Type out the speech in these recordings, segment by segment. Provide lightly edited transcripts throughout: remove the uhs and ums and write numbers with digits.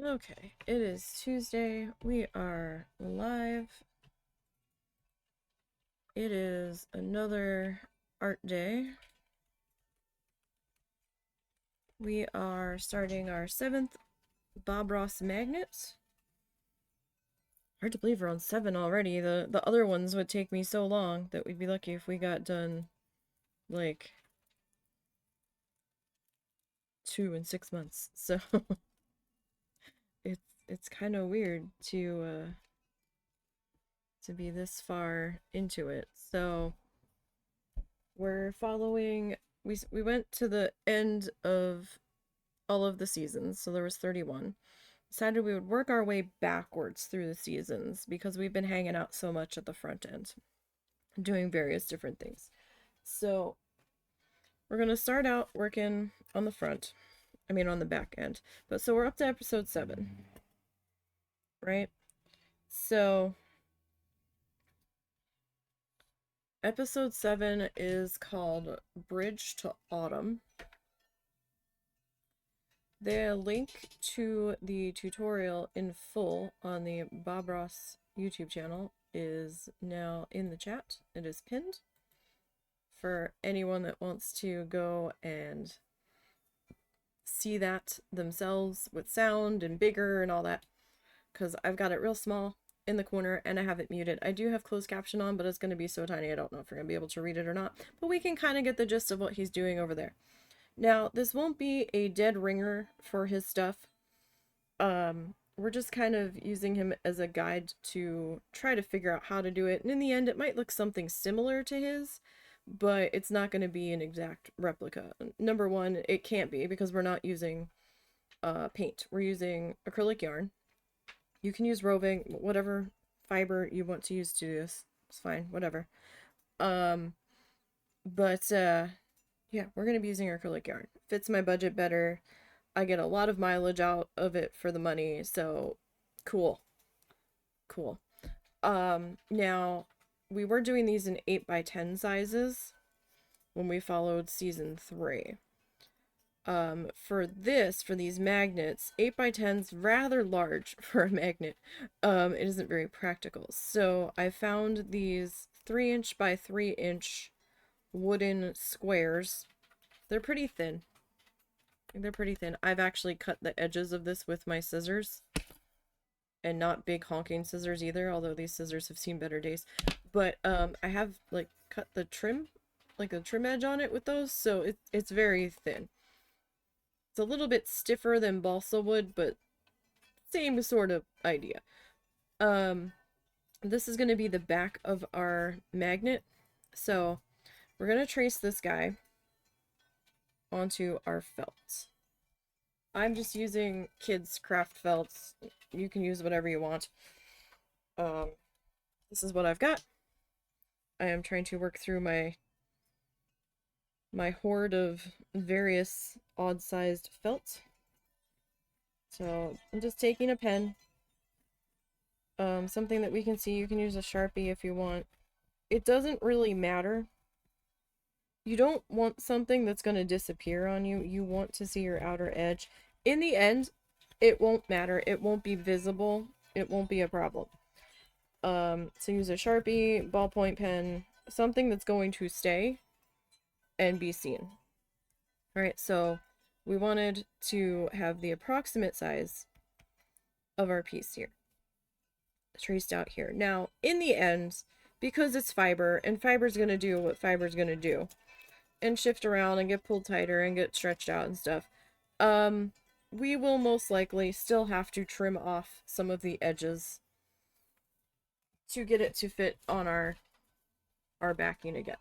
Okay, it is Tuesday. We are live. It is another art day. We are starting our 7th Bob Ross magnet. Hard to believe we're on 7 already. The other ones would take me so long that we'd be lucky if we got done like 2 in 6 months. So it's kind of weird to be this far into it. So we're following, we went to the end of all of the seasons, so there was 31. Decided we would work our way backwards through the seasons because we've been hanging out so much at the front end, doing various different things. So we're gonna start out working on the front, on the back end. But so we're up to episode 7, right? So episode 7 is called Bridge to Autumn. The link to the tutorial in full on the Bob Ross YouTube channel is now in the chat. It is pinned for anyone that wants to go and see that themselves with sound and bigger and all that, because I've got it real small in the corner and I have it muted. I do have closed caption on, but it's going to be so tiny I don't know if we're going to be able to read it or not, but we can kind of get the gist of what he's doing over there. Now, this won't be a dead ringer for his stuff. We're just kind of using him as a guide to try to figure out how to do it. And in the end, it might look something similar to his, but it's not going to be an exact replica. Number one, it can't be because we're not using paint. We're using acrylic yarn. You can use roving, whatever fiber you want to use to do this. It's fine, whatever. Yeah, we're going to be using acrylic yarn. Fits my budget better. I get a lot of mileage out of it for the money, so cool. Cool. Now, we were doing these in 8x10 sizes when we followed season 3. For these magnets, 8x10's rather large for a magnet. It isn't very practical. So I found these 3" by 3" wooden squares. They're pretty thin. They're pretty thin. I've actually cut the edges of this with my scissors. And not big honking scissors either, although these scissors have seen better days. But I have like cut the trim, like the trim edge on it with those, so it's very thin. It's a little bit stiffer than balsa wood, but same sort of idea. This is going to be the back of our magnet. So we're going to trace this guy onto our felt. I'm just using kids' craft felts. You can use whatever you want. This is what I've got. I am trying to work through my hoard of various odd-sized felt. So I'm just taking a pen. Something that we can see. You can use a Sharpie if you want. It doesn't really matter. You don't want something that's going to disappear on you. You want to see your outer edge. In the end, it won't matter. It won't be visible. It won't be a problem. So use a Sharpie, ballpoint pen, something that's going to stay and be seen. Alright, so we wanted to have the approximate size of our piece here. Traced out here. Now, in the end, because it's fiber, and fiber's going to do what fiber's going to do, and shift around and get pulled tighter and get stretched out and stuff, we will most likely still have to trim off some of the edges to get it to fit on our backing again.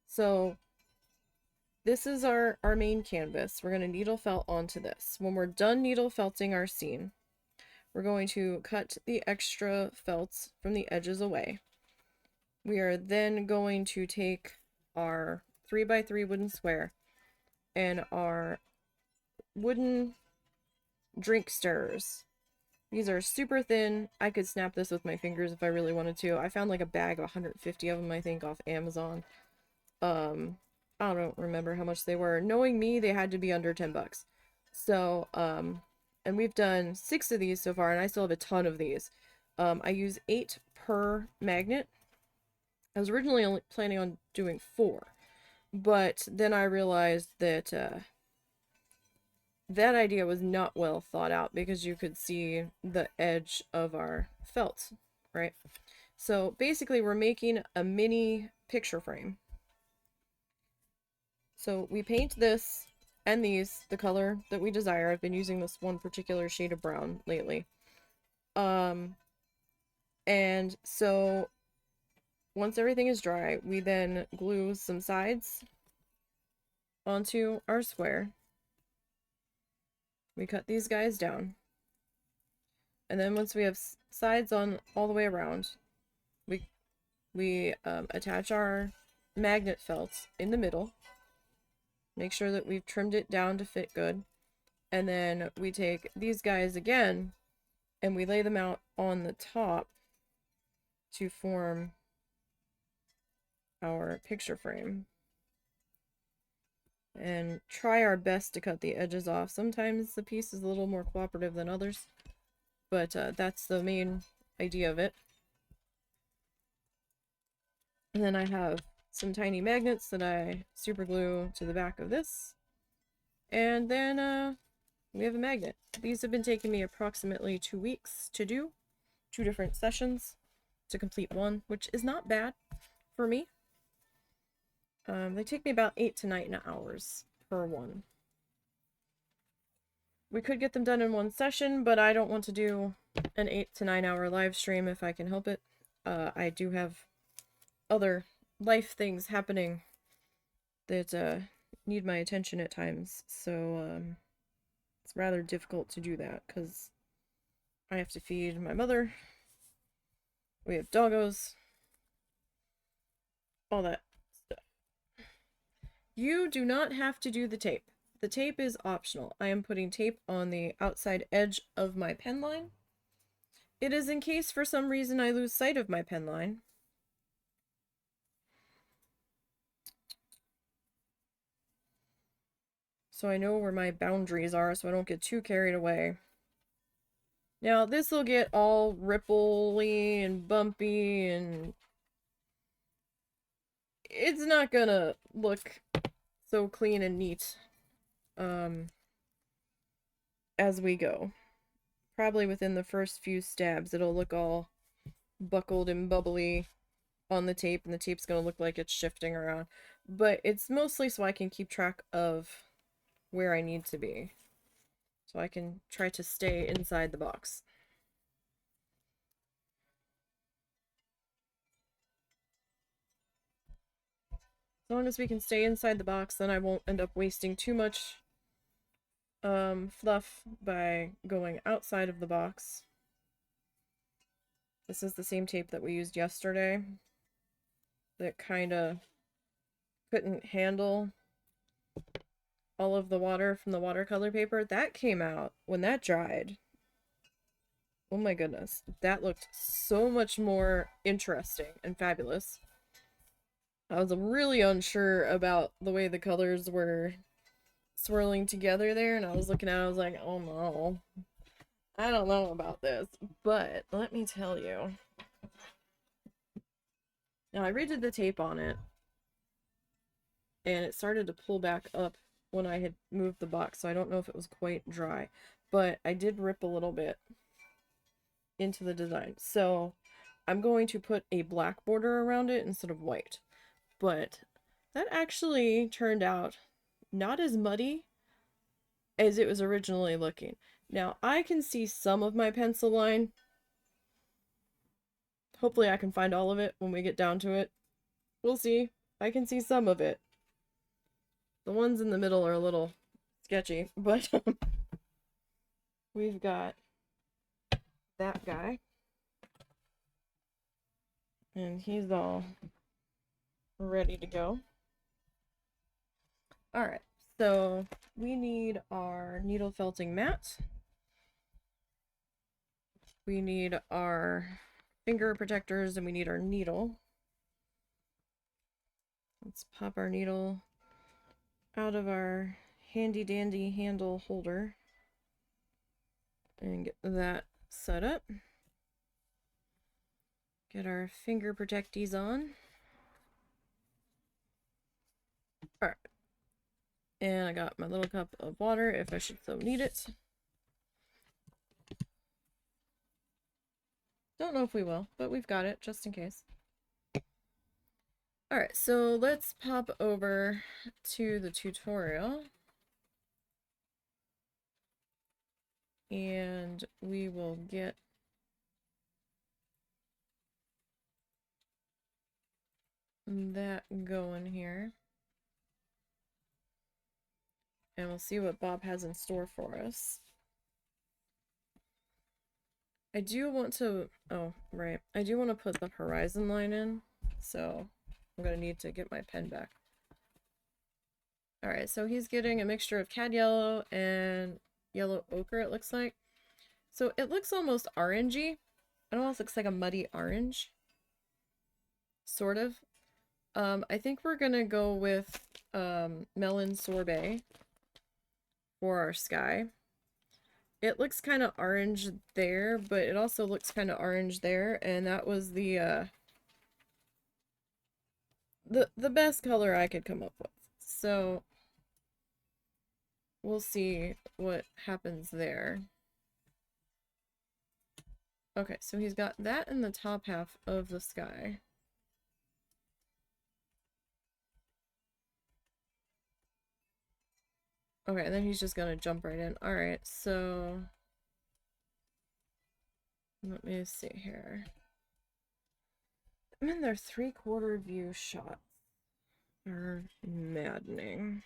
So this is our main canvas. We're going to needle felt onto this. When we're done needle felting our scene, we're going to cut the extra felts from the edges away. We are then going to take our 3x3 wooden square and our wooden drink stirrers. These are super thin. I could snap this with my fingers if I really wanted to. I found like a bag of 150 of them, I think, off Amazon. I don't remember how much they were. Knowing me, they had to be under $10. So, and And we've done 6 of these so far, and I still have a ton of these. I use 8 per magnet. I was originally only planning on doing 4, but then I realized that that idea was not well thought out because you could see the edge of our felt, right? So basically we're making a mini picture frame. So we paint this and these the color that we desire. I've been using this one particular shade of brown lately. And so once everything is dry, we then glue some sides onto our square. We cut these guys down. And then once we have sides on all the way around, we attach our magnet felts in the middle. Make sure that we've trimmed it down to fit good. And then we take these guys again and we lay them out on the top to form our picture frame. And try our best to cut the edges off. Sometimes the piece is a little more cooperative than others, but that's the main idea of it. And then I have some tiny magnets that I super glue to the back of this. And then we have a magnet. These have been taking me approximately 2 weeks to do. 2 different sessions to complete one, which is not bad for me. They take me about 8 to 9 hours per one. We could get them done in one session, but I don't want to do an 8 to 9 hour live stream if I can help it. I do have other life things happening that need my attention at times, so it's rather difficult to do that because I have to feed my mother. We have doggos. All that stuff. You do not have to do the tape. The tape is optional. I am putting tape on the outside edge of my pen line. It is in case for some reason I lose sight of my pen line. So I know where my boundaries are so I don't get too carried away. Now this will get all ripply and bumpy and it's not gonna look so clean and neat as we go. Probably within the first few stabs it'll look all buckled and bubbly on the tape, and the tape's gonna look like it's shifting around. But it's mostly so I can keep track of where I need to be. So I can try to stay inside the box. As long as we can stay inside the box, then I won't end up wasting too much fluff by going outside of the box. This is the same tape that we used yesterday that kind of couldn't handle all of the water from the watercolor paper. That came out when that dried. Oh my goodness, that looked so much more interesting and fabulous. I was really unsure about the way the colors were swirling together there, and I was looking at it, I was like, oh no, I don't know about this. But let me tell you. Now I redid the tape on it, and it started to pull back up when I had moved the box, so I don't know if it was quite dry, but I did rip a little bit into the design. So I'm going to put a black border around it instead of white. But that actually turned out not as muddy as it was originally looking. Now, I can see some of my pencil line. Hopefully I can find all of it when we get down to it. We'll see. I can see some of it. The ones in the middle are a little sketchy, but we've got that guy. And he's all ready to go. Alright, so we need our needle felting mat. We need our finger protectors, and we need our needle. Let's pop our needle out of our handy dandy handle holder. And get that set up. Get our finger protectees on. Alright. And I got my little cup of water if I should so need it. Don't know if we will, but we've got it just in case. Alright, so let's pop over to the tutorial. And we will get that going here. And we'll see what Bob has in store for us. I do want to, oh, right. I do want to put the horizon line in, so I'm going to need to get my pen back. Alright, so he's getting a mixture of cad yellow and yellow ochre, it looks like. So it looks almost orangey. It almost looks like a muddy orange. Sort of. I think we're going to go with melon sorbet for our sky. It looks kind of orange there, but it also looks kind of orange there, and that was the best color I could come up with. So we'll see what happens there. Okay, so he's got that in the top half of the sky. Okay, and then he's just gonna jump right in. Alright, so let me see here. I mean, their 3/4 view shots are maddening.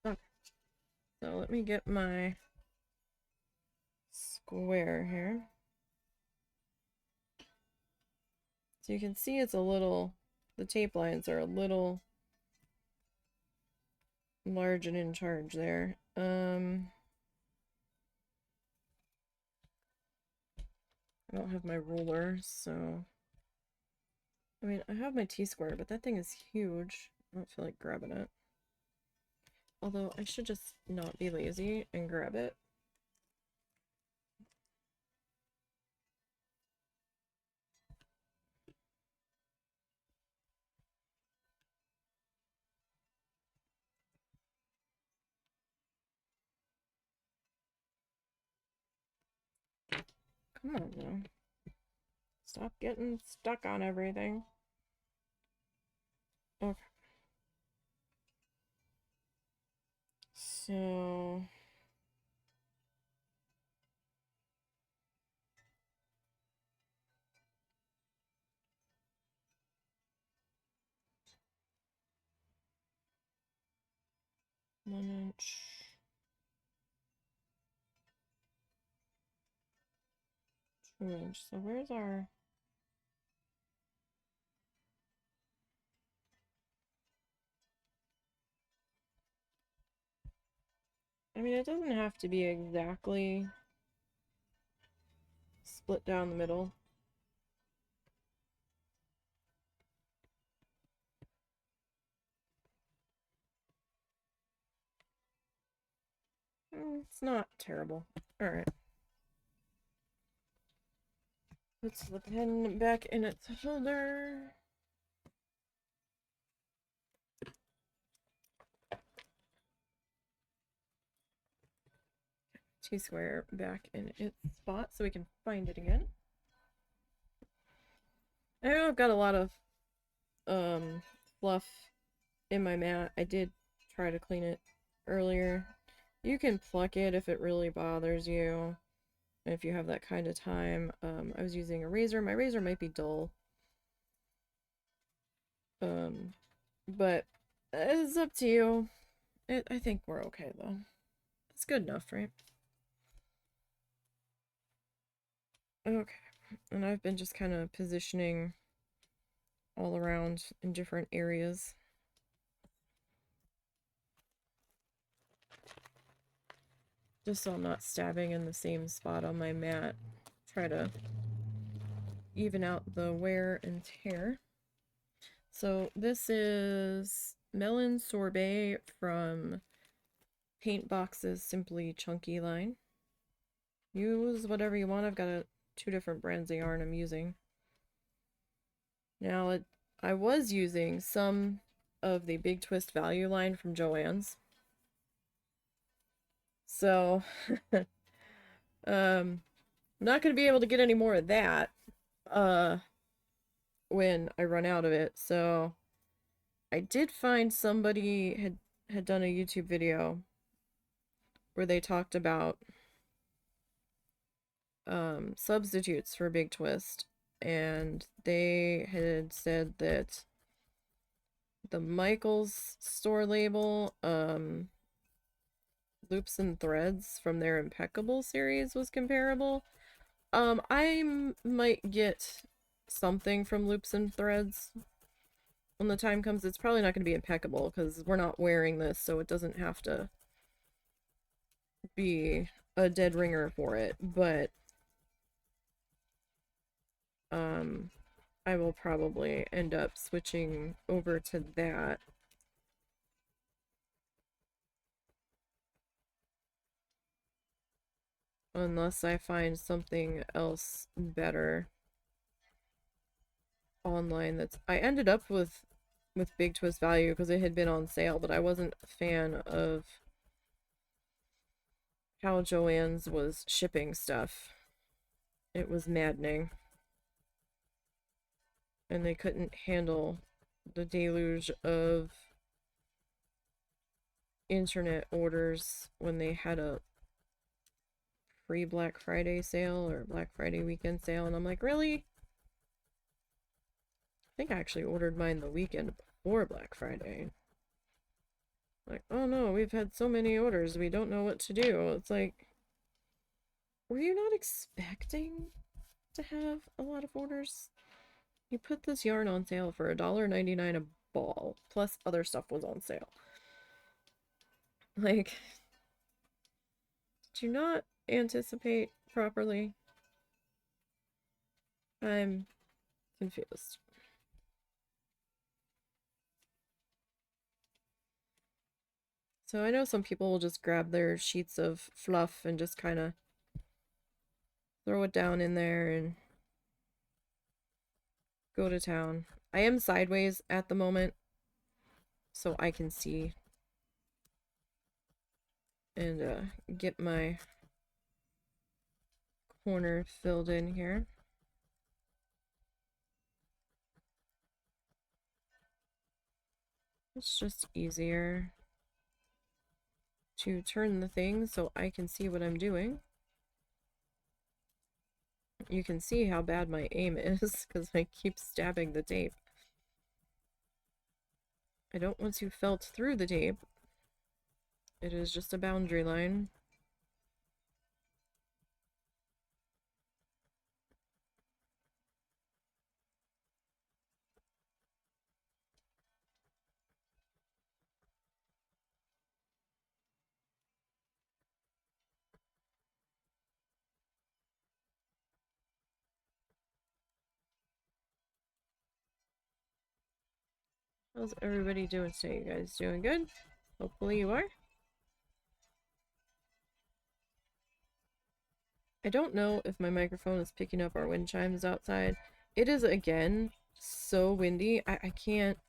Okay, so let me get my square here. So you can see it's a little, the tape lines are a little large and in charge there. I don't have my ruler, so I mean, I have my T-square, but that thing is huge. I don't feel like grabbing it. Although I should just not be lazy and grab it. Come on now. Stop getting stuck on everything. Okay. So one inch. 2 inch. So where's our I mean, it doesn't have to be exactly split down the middle. It's not terrible. Alright. Puts the pen back in its holder. T-square back in its spot so we can find it again. I know I've got a lot of fluff in my mat. I did try to clean it earlier. You can pluck it if it really bothers you, if you have that kind of time. I was using a razor. My razor might be dull. But it's up to you. I think we're okay, though. It's good enough, right? Okay. And I've been just kind of positioning all around in different areas. Just so I'm not stabbing in the same spot on my mat. Try to even out the wear and tear. So this is melon sorbet from Paint Box's Simply Chunky line. use whatever you want. I've got two different brands of yarn I'm using. Now, I was using some of the Big Twist Value line from Joann's. So, I'm not going to be able to get any more of that when I run out of it. So, I did find somebody had done a YouTube video where they talked about substitutes for Big Twist, and they had said that the Michaels store label, Loops and Threads from their Impeccable series was comparable. I might get something from Loops and Threads when the time comes. It's probably not going to be Impeccable because we're not wearing this, so it doesn't have to be a dead ringer for it, but I will probably end up switching over to that. Unless I find something else better online that's... I ended up with Big Twist Value because it had been on sale, but I wasn't a fan of how Joann's was shipping stuff. It was maddening. And they couldn't handle the deluge of internet orders when they had a free Black Friday sale or Black Friday weekend sale, and I'm like, really? I think I actually ordered mine the weekend before Black Friday. Like, oh no, we've had so many orders, we don't know what to do. It's like, were you not expecting to have a lot of orders? You put this yarn on sale for $1.99 a ball, plus other stuff was on sale. Like, did you not anticipate properly? I'm confused. So I know some people will just grab their sheets of fluff and just kind of throw it down in there and go to town. I am sideways at the moment, so I can see and get my corner filled in here. It's just easier to turn the thing so I can see what I'm doing. You can see how bad my aim is because I keep stabbing the tape. I don't want to felt through the tape. It is just a boundary line. How's everybody doing today? You guys doing good? Hopefully you are. I don't know if my microphone is picking up our wind chimes outside. It is, again, so windy. I can't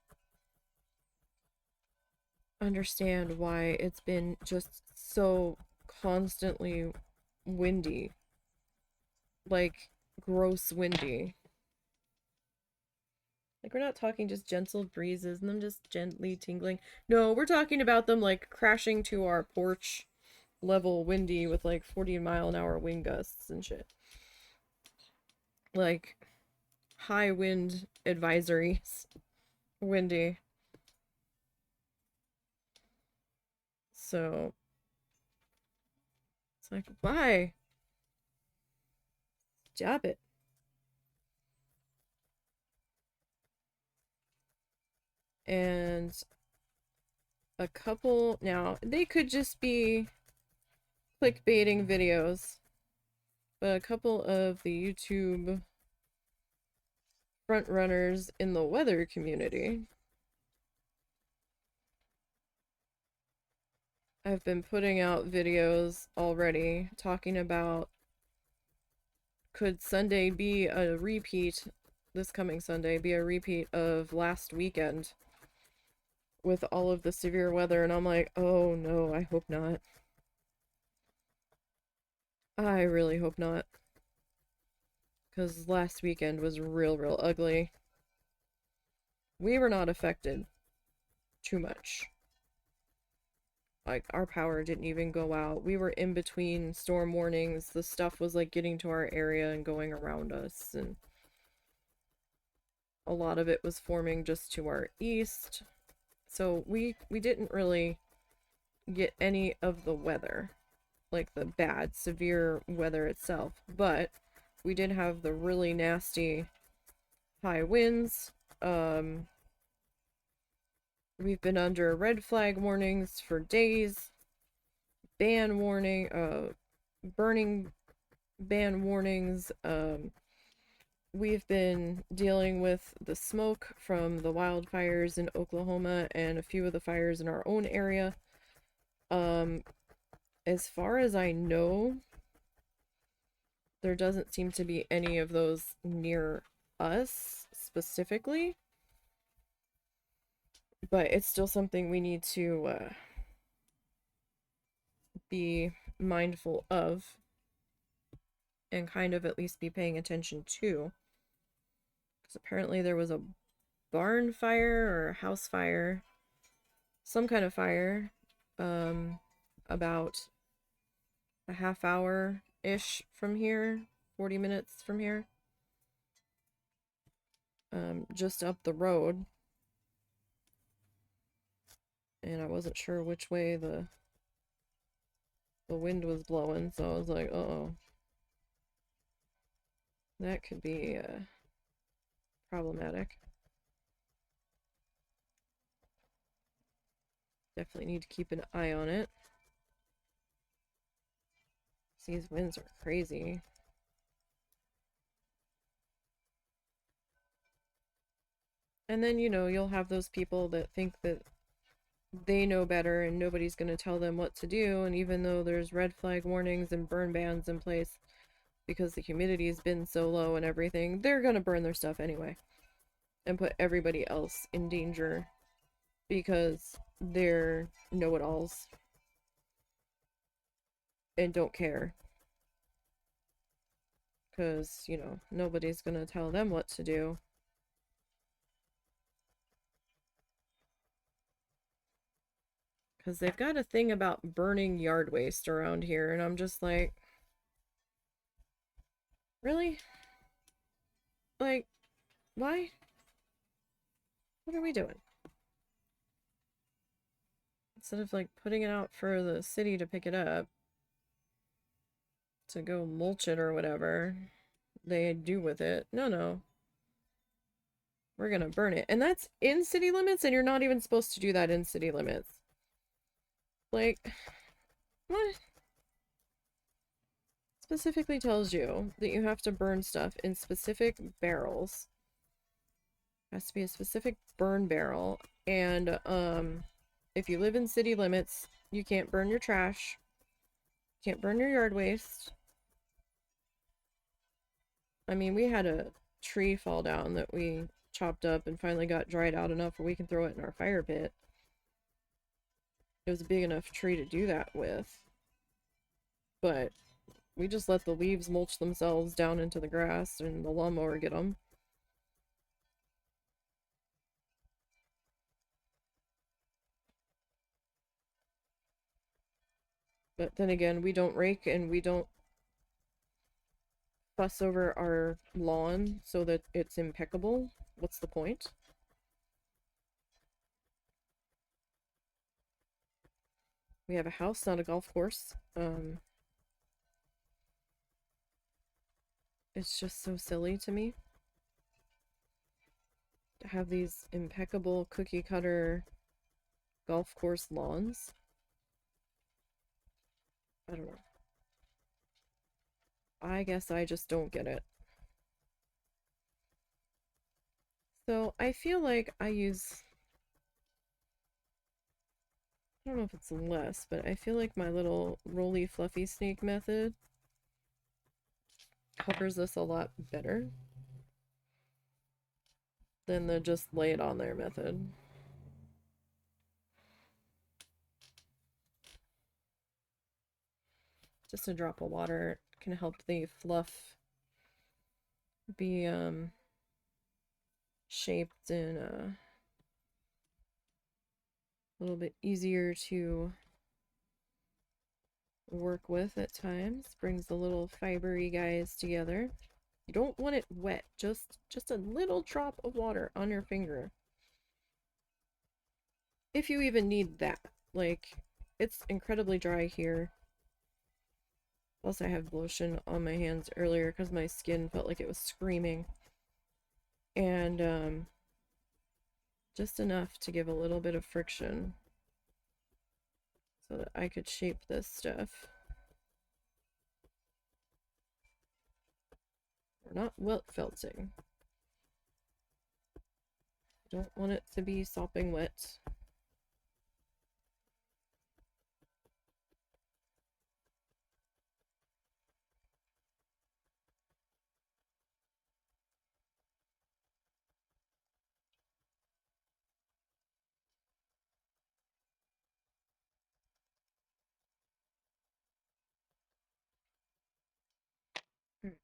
understand why it's been just so constantly windy. Like, gross windy. Like, we're not talking just gentle breezes and them just gently tingling. No, we're talking about them, like, crashing to our porch level windy with, like, 40-mile-an-hour wind gusts and shit. Like, high wind advisories. Windy. So, it's like, why? Stop it. And a couple, now, they could just be clickbaiting videos, but a couple of the YouTube front runners in the weather community I've been putting out videos already talking about could Sunday be a repeat, this coming Sunday, be a repeat of last weekend with all of the severe weather? And I'm like, oh no, I hope not. I really hope not. Because last weekend was real ugly. We were not affected too much. Like, our power didn't even go out. We were in between storm warnings. The stuff was, like, getting to our area and going around us, and a lot of it was forming just to our east. So we didn't really get any of the weather, like the bad, severe weather itself, but we did have the really nasty high winds. We've been under red flag warnings for days, ban warning, burning ban warnings. We've been dealing with the smoke from the wildfires in Oklahoma and a few of the fires in our own area. As far as I know, there doesn't seem to be any of those near us specifically, but it's still something we need to be mindful of and kind of at least be paying attention to, because apparently there was a barn fire or a house fire, some kind of fire, about a half hour-ish from here, 40 minutes from here, just up the road. And I wasn't sure which way the wind was blowing, so I was like, uh-oh. That could be problematic. Definitely need to keep an eye on it. These winds are crazy. And then, you know, you'll have those people that think that they know better and nobody's going to tell them what to do. And even though there's red flag warnings and burn bans in place because the humidity's been so low and everything, they're going to burn their stuff anyway and put everybody else in danger because they're know-it-alls and don't care. Because, you know, nobody's going to tell them what to do. Because they've got a thing about burning yard waste around here, and I'm just like, really? Like, why? What are we doing? Instead of, like, putting it out for the city to pick it up, to go mulch it or whatever they do with it. No. We're gonna burn it. And that's in city limits, and you're not even supposed to do that in city limits. Like, what? Specifically tells you that you have to burn stuff in specific barrels. It has to be a specific burn barrel. And, if you live in city limits, you can't burn your trash. Can't burn your yard waste. I mean, we had a tree fall down that we chopped up and finally got dried out enough where we can throw it in our fire pit. It was a big enough tree to do that with. But we just let the leaves mulch themselves down into the grass and the lawnmower get them. But then again, we don't rake and we don't fuss over our lawn so that it's impeccable. What's the point? We have a house, not a golf course. It's just so silly to me to have these impeccable cookie cutter golf course lawns. I don't know. I guess I just don't get it. So I feel like I use, I don't know if it's less, but I feel like my little roly fluffy snake method covers this a lot better than the just lay it on there method. Just a drop of water can help the fluff be shaped and a little bit easier to work with at times. Brings the little fibery guys together. You don't want it wet, just a little drop of water on your finger. If you even need that. Like, it's incredibly dry here. Plus I have lotion on my hands earlier because my skin felt like it was screaming. And just enough to give a little bit of friction so that I could shape this stuff. We're not wet felting. Don't want it to be sopping wet.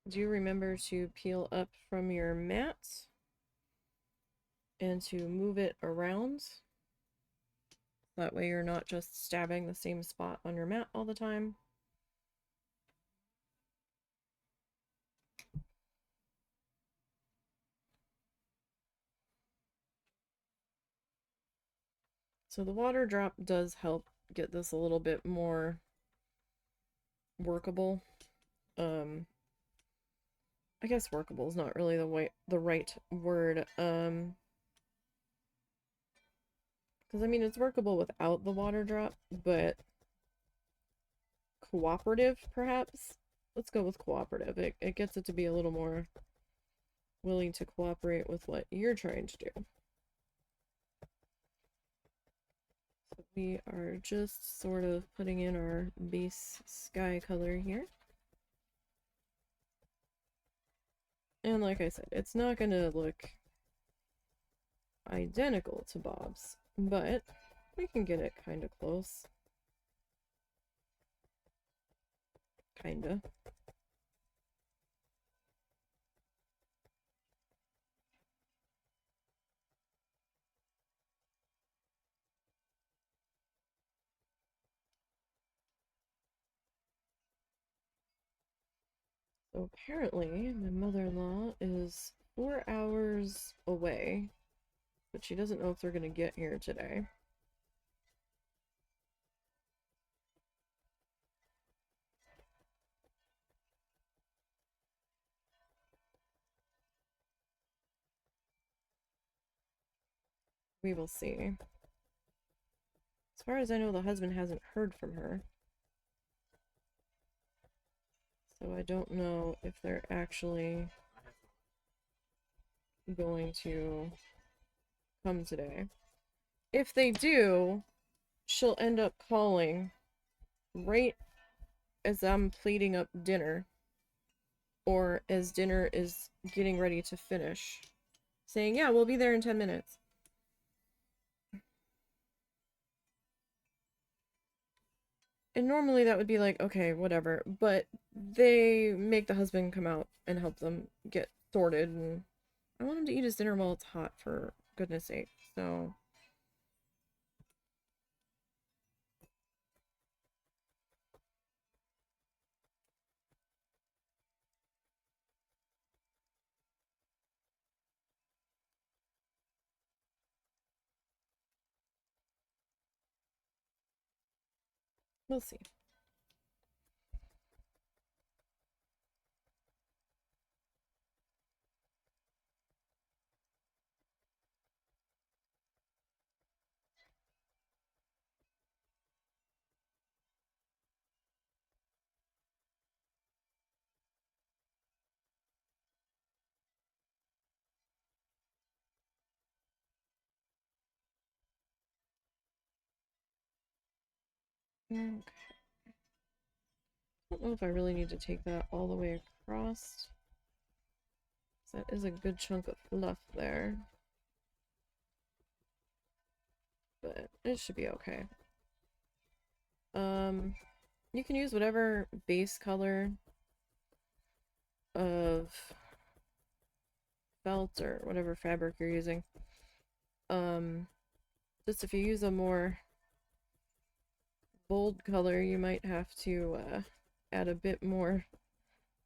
Do remember to peel up from your mat and to move it around. That way you're not just stabbing the same spot on your mat all the time. So the water drop does help get this a little bit more workable. I guess workable is not really the right word. Because I mean it's workable without the water drop, but cooperative perhaps. Let's go with cooperative. It gets it to be a little more willing to cooperate with what you're trying to do. So we are just sort of putting in our base sky color here. And like I said, it's not going to look identical to Bob's, but we can get it kind of close. Kinda. So apparently, my mother-in-law is 4 hours away, but she doesn't know if they're going to get here today. We will see. As far as I know, the husband hasn't heard from her. So I don't know if they're actually going to come today. If they do, she'll end up calling right as I'm plating up dinner, or as dinner is getting ready to finish, saying, yeah, we'll be there in 10 minutes. And normally that would be like, okay, whatever, but they make the husband come out and help them get sorted, and I want him to eat his dinner while it's hot, for goodness sake, so... we'll see. Okay. I don't know if I really need to take that all the way across. That is a good chunk of fluff there. But it should be okay. You can use whatever base color of felt or whatever fabric you're using. Just if you use a more bold color, you might have to add a bit more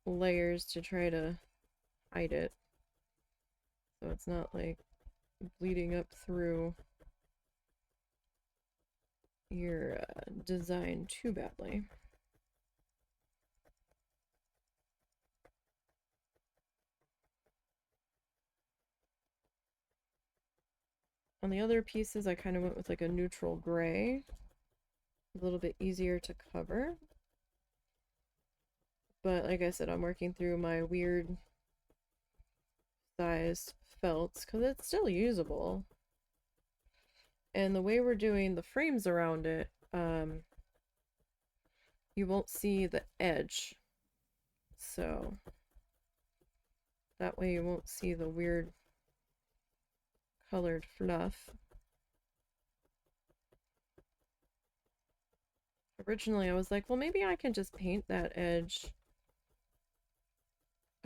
layers to try to hide it. So it's not like bleeding up through your design too badly. On the other pieces, I kind of went with like a neutral gray. A little bit easier to cover. But like I said, I'm working through my weird sized felts because it's still usable. And the way we're doing the frames around it, you won't see the edge. So that way you won't see the weird colored fluff. Originally I was like, well, maybe I can just paint that edge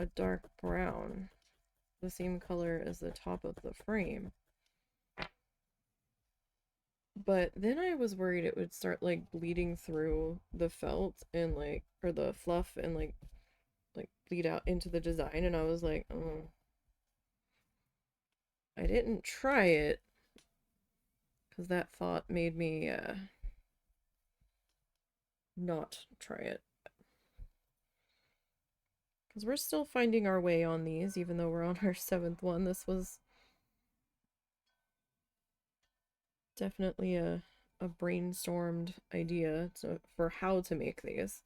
a dark brown, the same color as the top of the frame. But then I was worried it would start like bleeding through the felt and like, or the fluff and like bleed out into the design, and I was like, oh, I didn't try it because that thought made me not try it. Because we're still finding our way on these, even though we're on our 7th one. This was definitely a brainstormed idea for how to make these.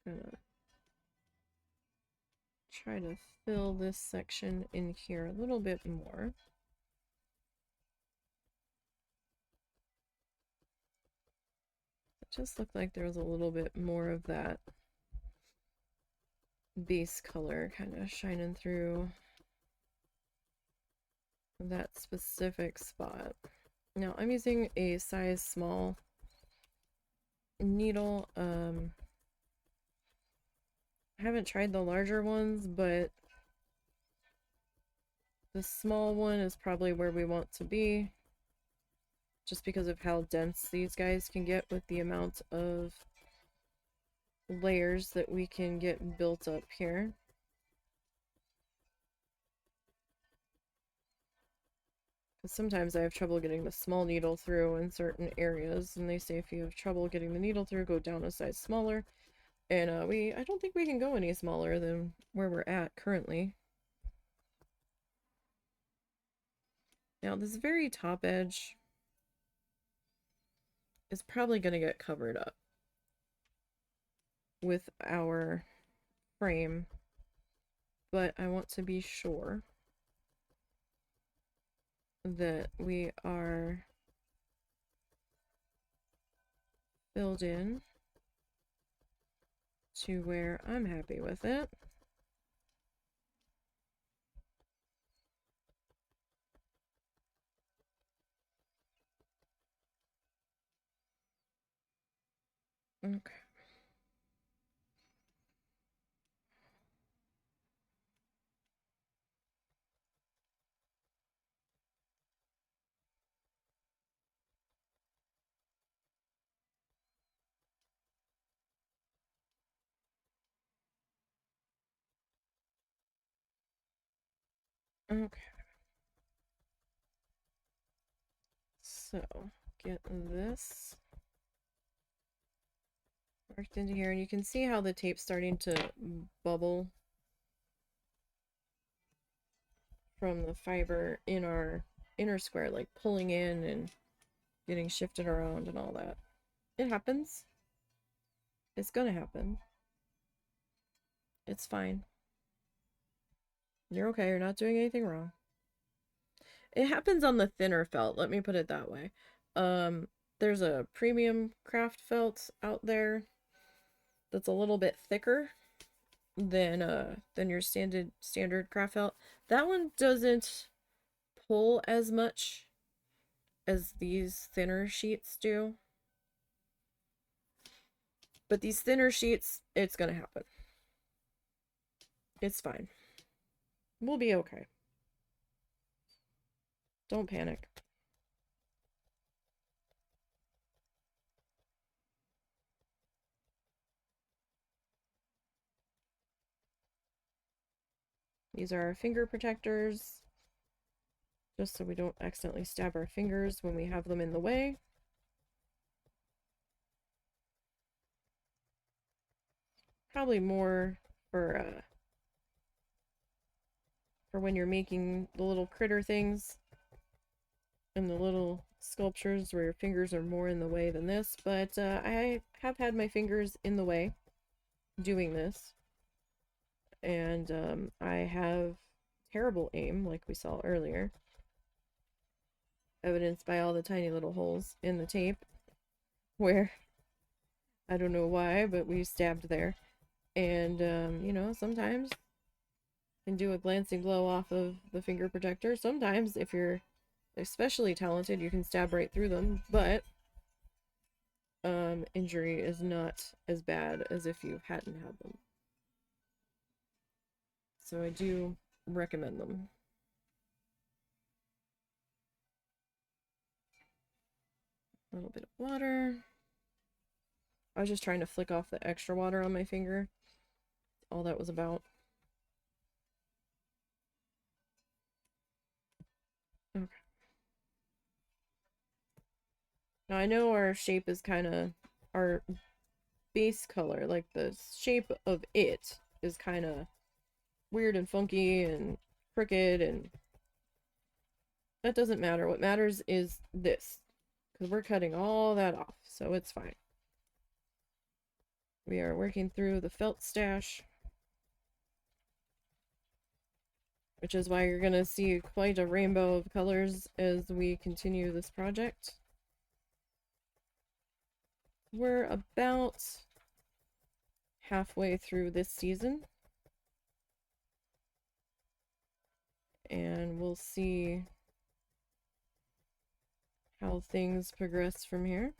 Gonna try to fill this section in here a little bit more. It just looked like there was a little bit more of that base color kind of shining through that specific spot. Now I'm using a size small needle. I haven't tried the larger ones, but the small one is probably where we want to be, just because of how dense these guys can get with the amount of layers that we can get built up here. Because sometimes I have trouble getting the small needle through in certain areas, and they say if you have trouble getting the needle through, go down a size smaller. And I don't think we can go any smaller than where we're at currently. Now this very top edge is probably going to get covered up with our frame, but I want to be sure that we are filled in to where I'm happy with it. Okay. Okay. So, get this worked into here, and you can see how the tape's starting to bubble from the fiber in our inner square, like pulling in and getting shifted around and all that. It happens. It's gonna happen. It's fine. You're okay. You're not doing anything wrong. It happens on the thinner felt. Let me put it that way. There's a premium craft felt out there that's a little bit thicker than your standard craft felt. That one doesn't pull as much as these thinner sheets do. But these thinner sheets, it's gonna happen. It's fine. We'll be okay. Don't panic. These are our finger protectors, just so we don't accidentally stab our fingers when we have them in the way. Probably more for when you're making the little critter things and the little sculptures where your fingers are more in the way than this, but I have had my fingers in the way doing this, and I have terrible aim, like we saw earlier, evidenced by all the tiny little holes in the tape where I don't know why, but we stabbed there. And you know, sometimes can do a glancing blow off of the finger protector. Sometimes, if you're especially talented, you can stab right through them, but injury is not as bad as if you hadn't had them. So I do recommend them. A little bit of water. I was just trying to flick off the extra water on my finger. All that was about. Okay. Now I know our shape is kind of, our base color, like the shape of it is kind of weird and funky and crooked, and that doesn't matter. What matters is this, because we're cutting all that off, so it's fine. We are working through the felt stash, which is why you're gonna see quite a rainbow of colors as we continue this project. We're about halfway through this season, and we'll see how things progress from here.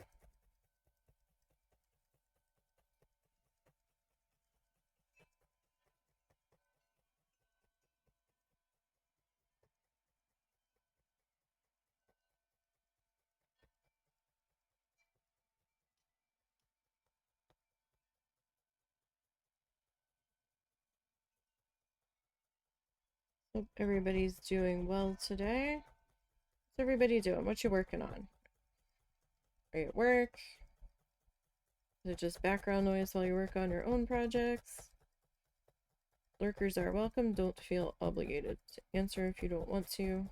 Hope everybody's doing well today. What's everybody doing? What you working on? Are you at work? Is it just background noise while you work on your own projects? Lurkers are welcome. Don't feel obligated to answer if you don't want to.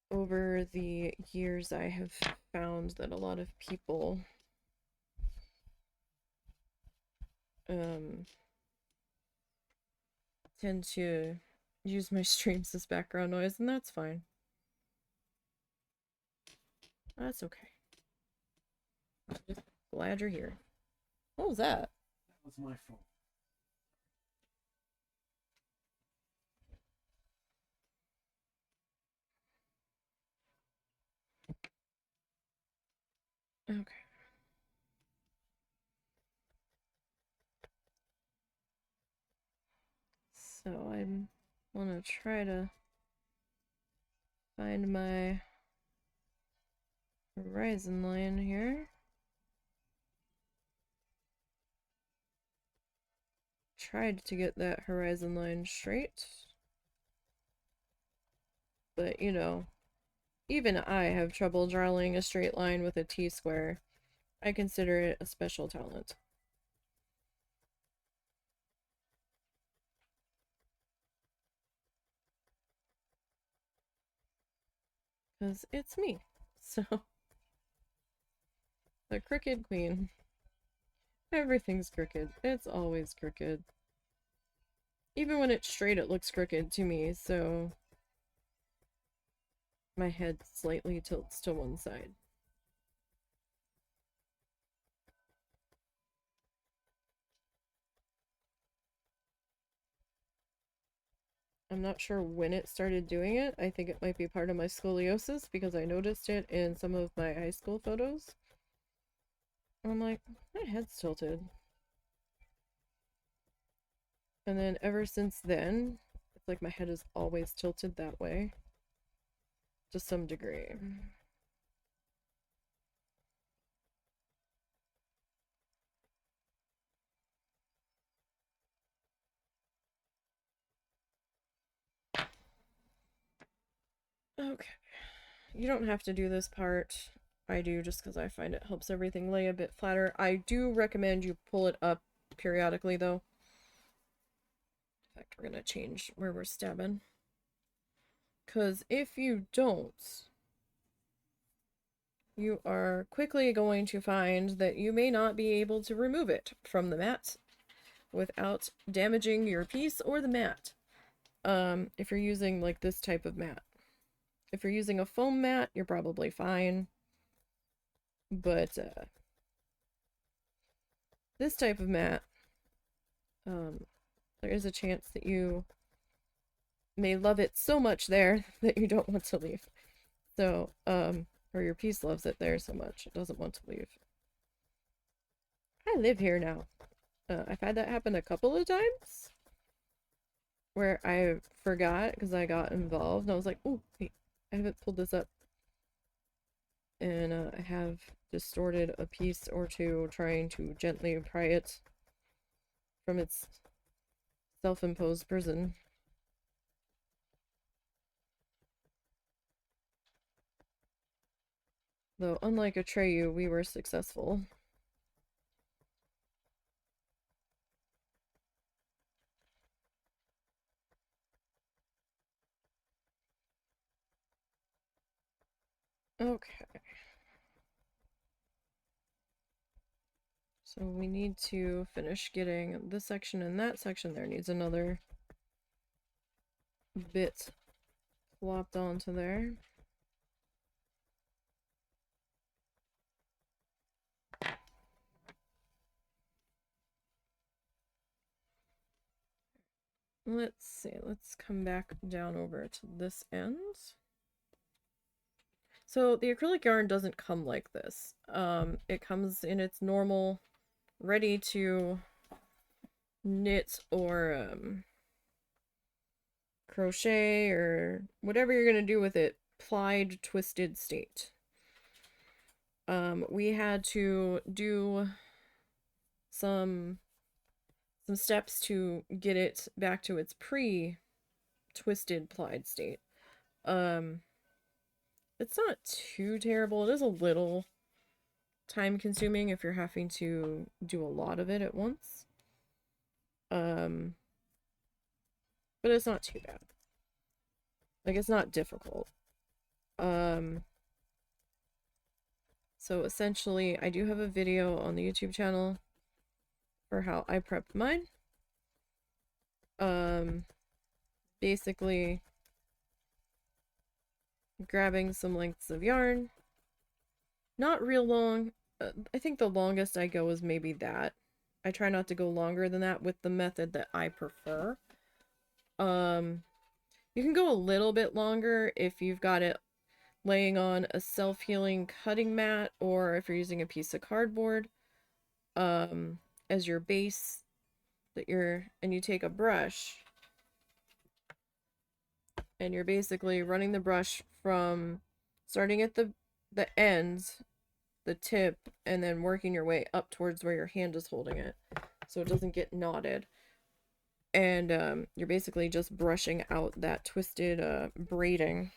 Over the years, I have found that a lot of people tend to use my streams as background noise, and that's fine. That's okay. I'm just glad you're here. What was that? That was my fault. Okay. So I'm gonna try to find my horizon line here. Tried to get that horizon line straight, but you know, even I have trouble drawing a straight line with a T-square. I consider it a special talent. Because it's me. So, the Crooked Queen. Everything's crooked. It's always crooked. Even when it's straight, it looks crooked to me, so my head slightly tilts to one side. I'm not sure when it started doing it. I think it might be part of my scoliosis because I noticed it in some of my high school photos. I'm like, my head's tilted. And then ever since then, it's like my head is always tilted that way. To some degree. Okay. You don't have to do this part. I do just because I find it helps everything lay a bit flatter. I do recommend you pull it up periodically, though. In fact, we're going to change where we're stabbing. Because if you don't, you are quickly going to find that you may not be able to remove it from the mat without damaging your piece or the mat. If you're using like this type of mat. If you're using a foam mat, you're probably fine. But this type of mat, there is a chance that you may love it so much there that you don't want to leave. So, or your piece loves it there so much it doesn't want to leave. I live here now. I've had that happen a couple of times where I forgot because I got involved and I was like, oh, wait, I haven't pulled this up. And I have distorted a piece or two trying to gently pry it from its self-imposed prison. Though, unlike Atreyu, we were successful. Okay. So we need to finish getting this section and that section there needs another bit flopped onto there. Let's see, let's come back down over to this end. So the acrylic yarn doesn't come like this. It comes in its normal, ready to knit or crochet or whatever you're gonna do with it, plied, twisted state. We had to do some steps to get it back to its pre-twisted plied state. It's not too terrible. It is a little time consuming if you're having to do a lot of it at once. But it's not too bad. Like, it's not difficult. So essentially, I do have a video on the YouTube channel for how I prepped mine. Basically grabbing some lengths of yarn. Not real long. I think the longest I go is maybe that. I try not to go longer than that with the method that I prefer. You can go a little bit longer if you've got it laying on a self-healing cutting mat or if you're using a piece of cardboard as your base and you take a brush and you're basically running the brush from starting at the ends, the tip, and then working your way up towards where your hand is holding it so it doesn't get knotted. And you're basically just brushing out that twisted braiding.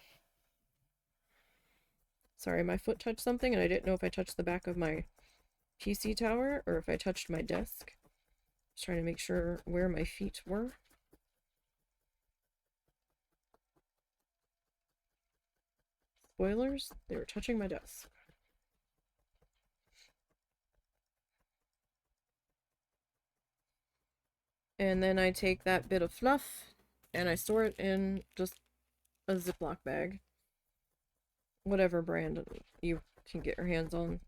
Sorry, my foot touched something and I didn't know if I touched the back of my PC tower or if I touched my desk. Just trying to make sure where my feet were. Spoilers, they were touching my desk. And then I take that bit of fluff and I store it in just a Ziploc bag. Whatever brand you can get your hands on.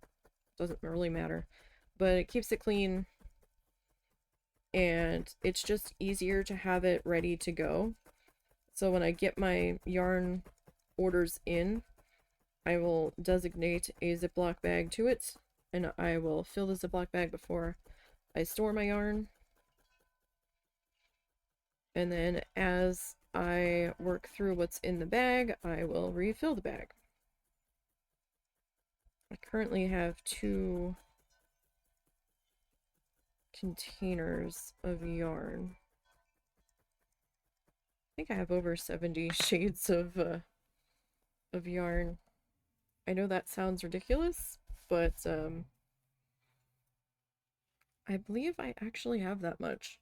Doesn't really matter. But it keeps it clean. And it's just easier to have it ready to go. So when I get my yarn orders in, I will designate a Ziploc bag to it, and I will fill the Ziploc bag before I store my yarn. And then as I work through what's in the bag, I will refill the bag. I currently have 2 containers of yarn. I think I have over 70 shades of yarn. I know that sounds ridiculous, but I believe I actually have that much.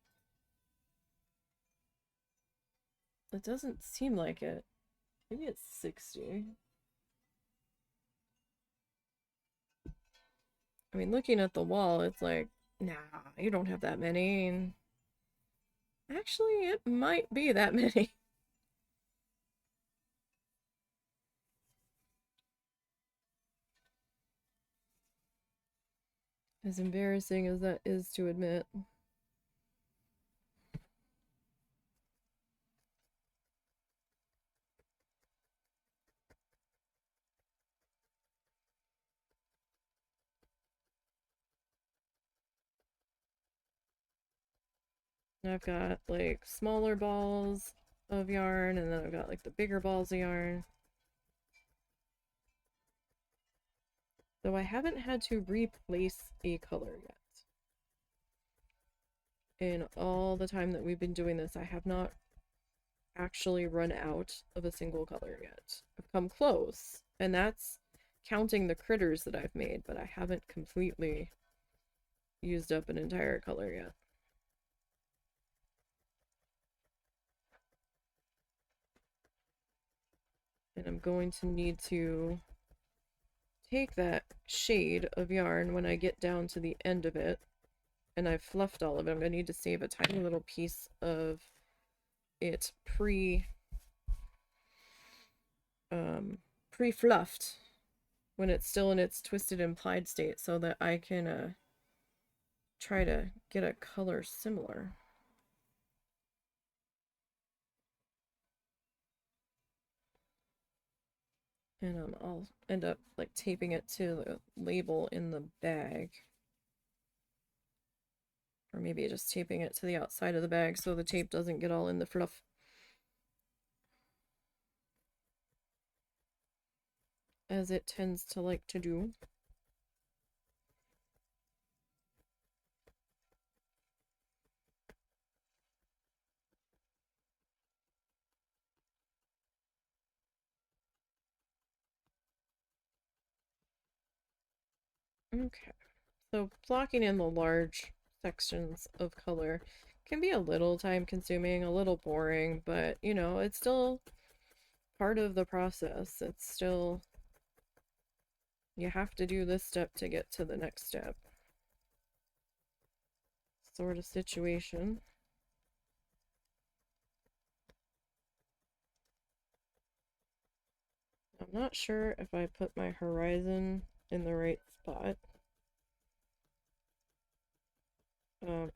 It doesn't seem like it. Maybe it's 60. I mean, looking at the wall, it's like, nah, you don't have that many. And actually, it might be that many. As embarrassing as that is to admit. I've got like smaller balls of yarn, and then I've got like the bigger balls of yarn. Though I haven't had to replace a color yet. In all the time that we've been doing this, I have not actually run out of a single color yet. I've come close, and that's counting the critters that I've made, but I haven't completely used up an entire color yet. And I'm going to need to take that shade of yarn when I get down to the end of it, and I've fluffed all of it. I'm going to need to save a tiny little piece of it pre-fluffed when it's still in its twisted implied state, so that I can try to get a color similar. And I'll end up like taping it to the label in the bag. Or maybe just taping it to the outside of the bag so the tape doesn't get all in the fluff. As it tends to like to do. Okay, so blocking in the large sections of color can be a little time consuming, a little boring, but you know, it's still part of the process. It's still, you have to do this step to get to the next step sort of situation. I'm not sure if I put my horizon in the right spot.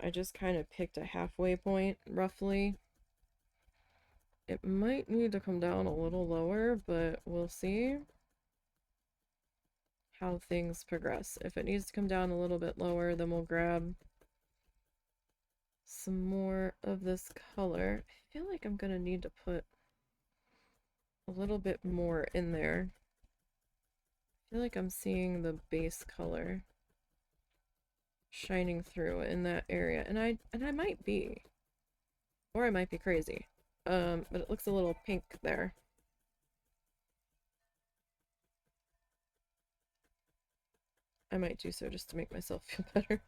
I just kind of picked a halfway point, roughly. It might need to come down a little lower, but we'll see how things progress. If it needs to come down a little bit lower, then we'll grab some more of this color. I feel like I'm gonna need to put a little bit more in there. I feel like I'm seeing the base color shining through in that area, and I might be, or I might be crazy. But it looks a little pink there. I might do so just to make myself feel better.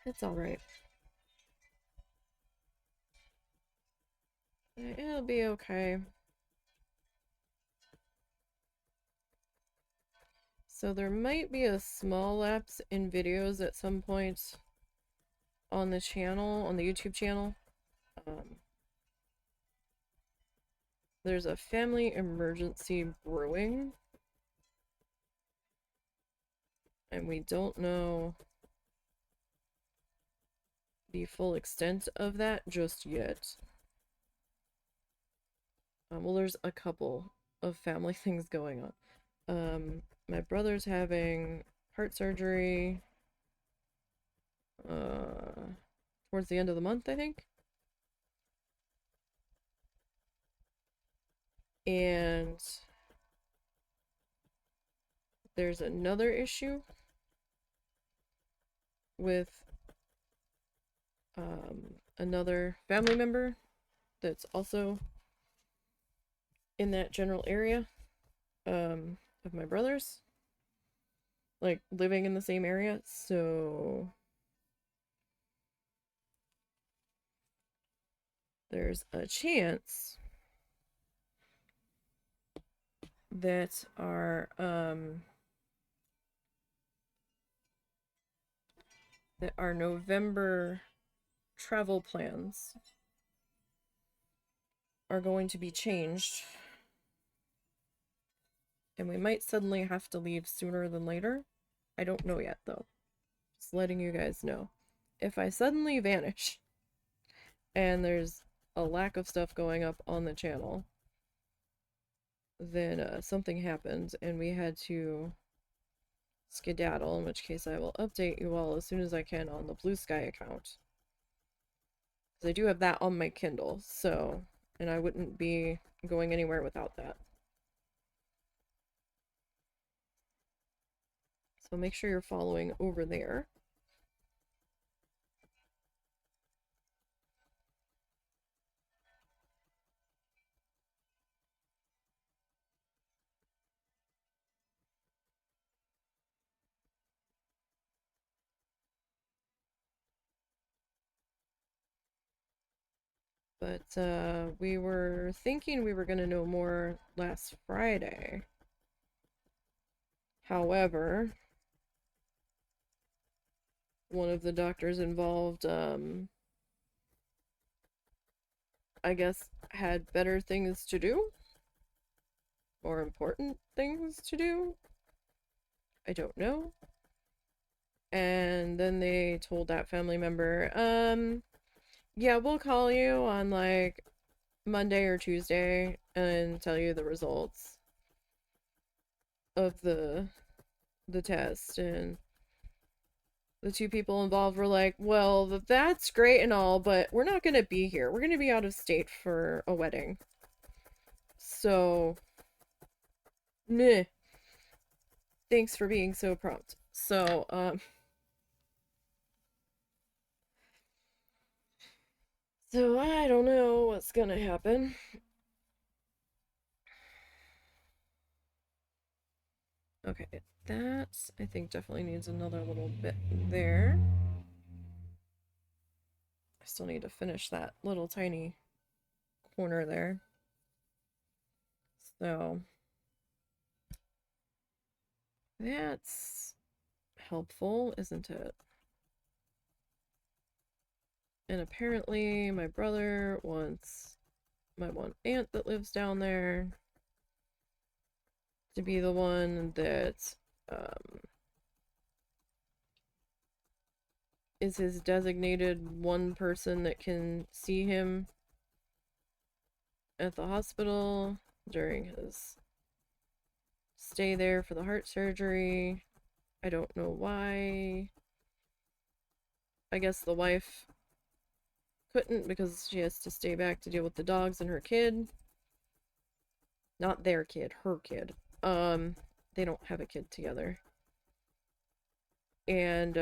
It's alright. It'll be okay. So there might be a small lapse in videos at some point on the channel, on the YouTube channel. There's a family emergency brewing, and we don't know the full extent of that just yet. Well, there's a couple of family things going on. My brother's having heart surgery towards the end of the month, I think. And there's another issue with another family member that's also in that general area of my brother's, like living in the same area. So there's a chance that our November travel plans are going to be changed, and we might suddenly have to leave sooner than later. I don't know yet, though. Just letting you guys know. If I suddenly vanish and there's a lack of stuff going up on the channel, then something happened and we had to skedaddle, in which case I will update you all as soon as I can on the Blue Sky account. Because I do have that on my Kindle, so, and I wouldn't be going anywhere without that. So make sure you're following over there. But we were thinking we were going to know more last Friday. However, one of the doctors involved, I guess, had better things to do. More important things to do. I don't know. And then they told that family member, yeah, we'll call you on like Monday or Tuesday and tell you the results of the test. And the two people involved were like, well, that's great and all, but we're not gonna be here. We're gonna be out of state for a wedding. So, meh. Thanks for being so prompt. So, so I don't know what's gonna happen. Okay, that I think definitely needs another little bit there. I still need to finish that little tiny corner there. So that's helpful, isn't it? And apparently my brother wants my one aunt that lives down there to be the one that is his designated one person that can see him at the hospital during his stay there for the heart surgery. I don't know why. I guess the wife couldn't because she has to stay back to deal with the dogs and her kid. Not their kid, her kid. They don't have a kid together. And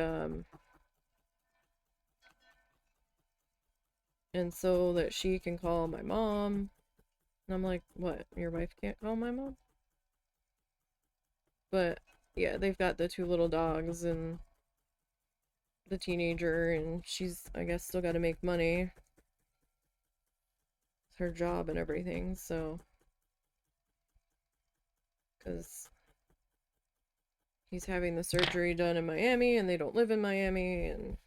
so that she can call my mom. And I'm like, what? Your wife can't call my mom? But yeah, they've got the two little dogs and the teenager, and she's, I guess, still got to make money. It's her job and everything, so. Because he's having the surgery done in Miami, and they don't live in Miami, and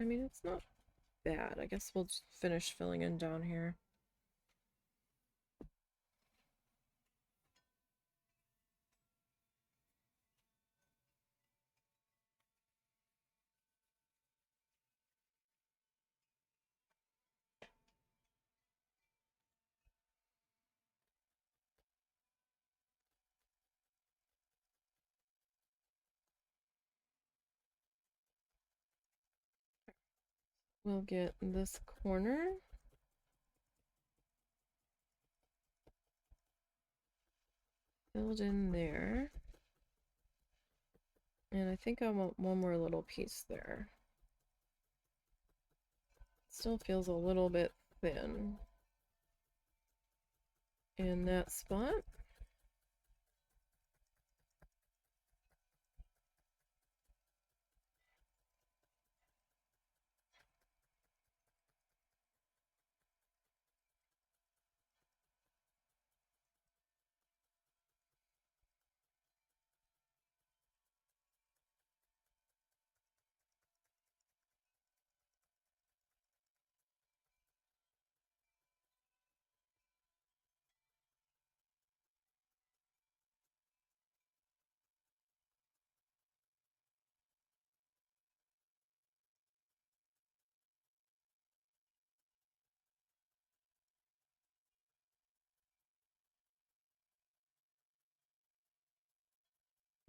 I mean, it's not bad. I guess we'll just finish filling in down here. We'll get this corner. Filled in there. And I think I want one more little piece there. Still feels a little bit thin in that spot.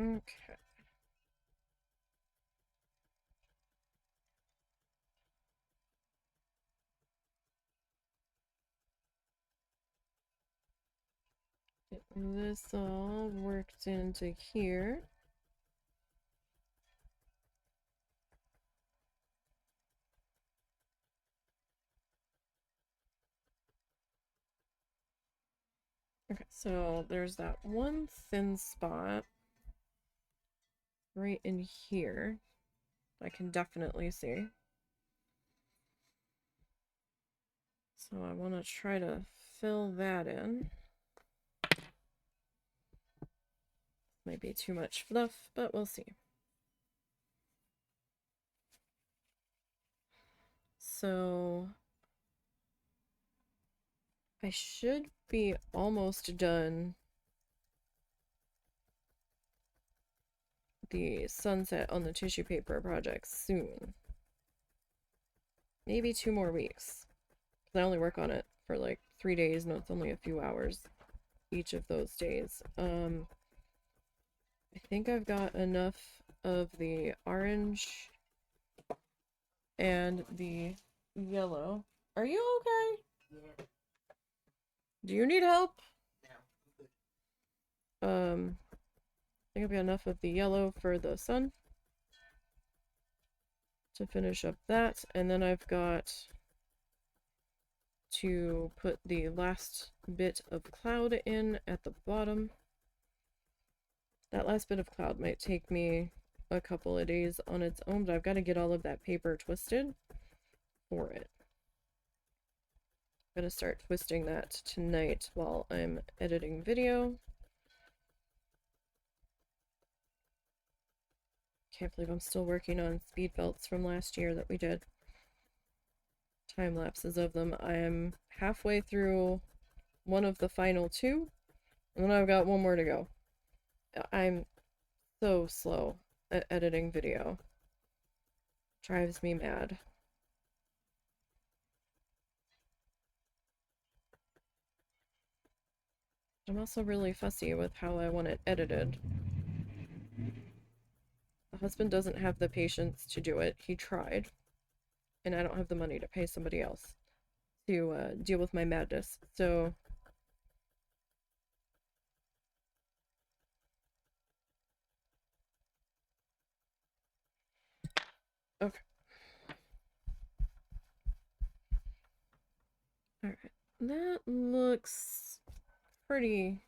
Okay. Get this all worked into here. Okay, so there's that one thin spot right in here. I can definitely see. So I want to try to fill that in. Might be too much fluff, but we'll see. So I should be almost done the sunset on the tissue paper project soon. Maybe 2 more weeks. I only work on it for like 3 days, and it's only a few hours each of those days. I think I've got enough of the orange and the yellow. Are you okay? Yeah. Do you need help? No. I think I've got enough of the yellow for the sun to finish up that, and then I've got to put the last bit of cloud in at the bottom. That last bit of cloud might take me a couple of days on its own, but I've got to get all of that paper twisted for it. I'm going to start twisting that tonight while I'm editing video. Can't believe I'm still working on speed belts from last year that we did. Time lapses of them. I'm halfway through one of the final 2, and then I've got one more to go. I'm so slow at editing video. Drives me mad. I'm also really fussy with how I want it edited. The husband doesn't have the patience to do it. He tried, and I don't have the money to pay somebody else to deal with my madness. So okay. Alright. That looks pretty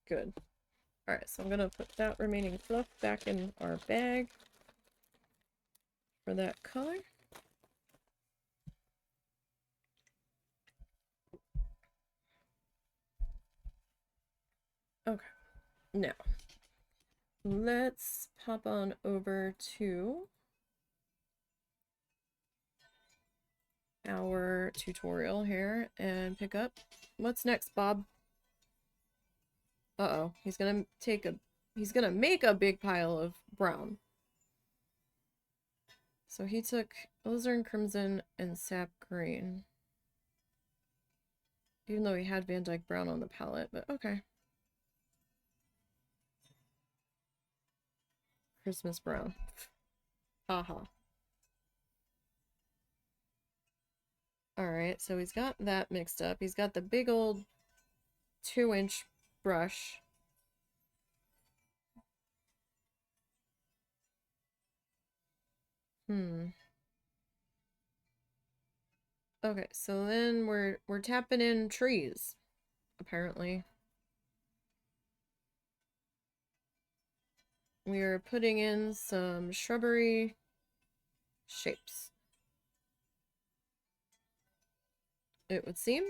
good. Alright, so I'm gonna put that remaining fluff back in our bag for that color. Okay. Now, let's pop on over to our tutorial here and pick up. What's next, Bob? Uh-oh, he's gonna make a big pile of brown. So he took alizarin crimson and sap green. Even though he had Van Dyke brown on the palette, but okay. Christmas brown. Haha. Alright, so he's got that mixed up. He's got the big old 2-inch brush. Okay, so then we're tapping in trees, apparently. We are putting in some shrubbery shapes, it would seem.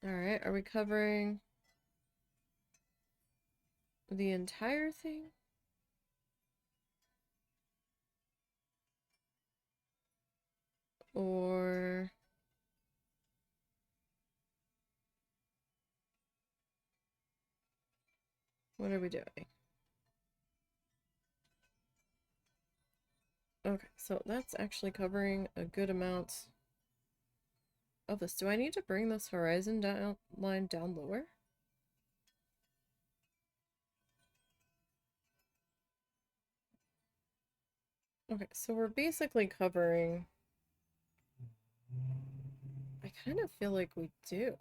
Alright, are we covering the entire thing? Or... what are we doing? Okay, so that's actually covering a good amount of this. Do I need to bring this horizon line down lower? Okay, so we're basically covering... I kind of feel like we do.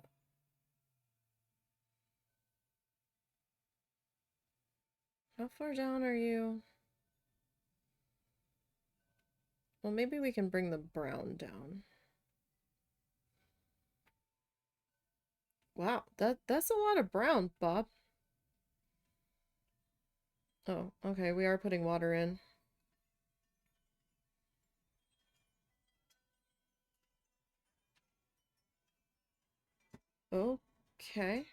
How far down are you? Well, maybe we can bring the brown down. Wow, that's a lot of brown, Bob. Oh, okay, we are putting water in. Okay.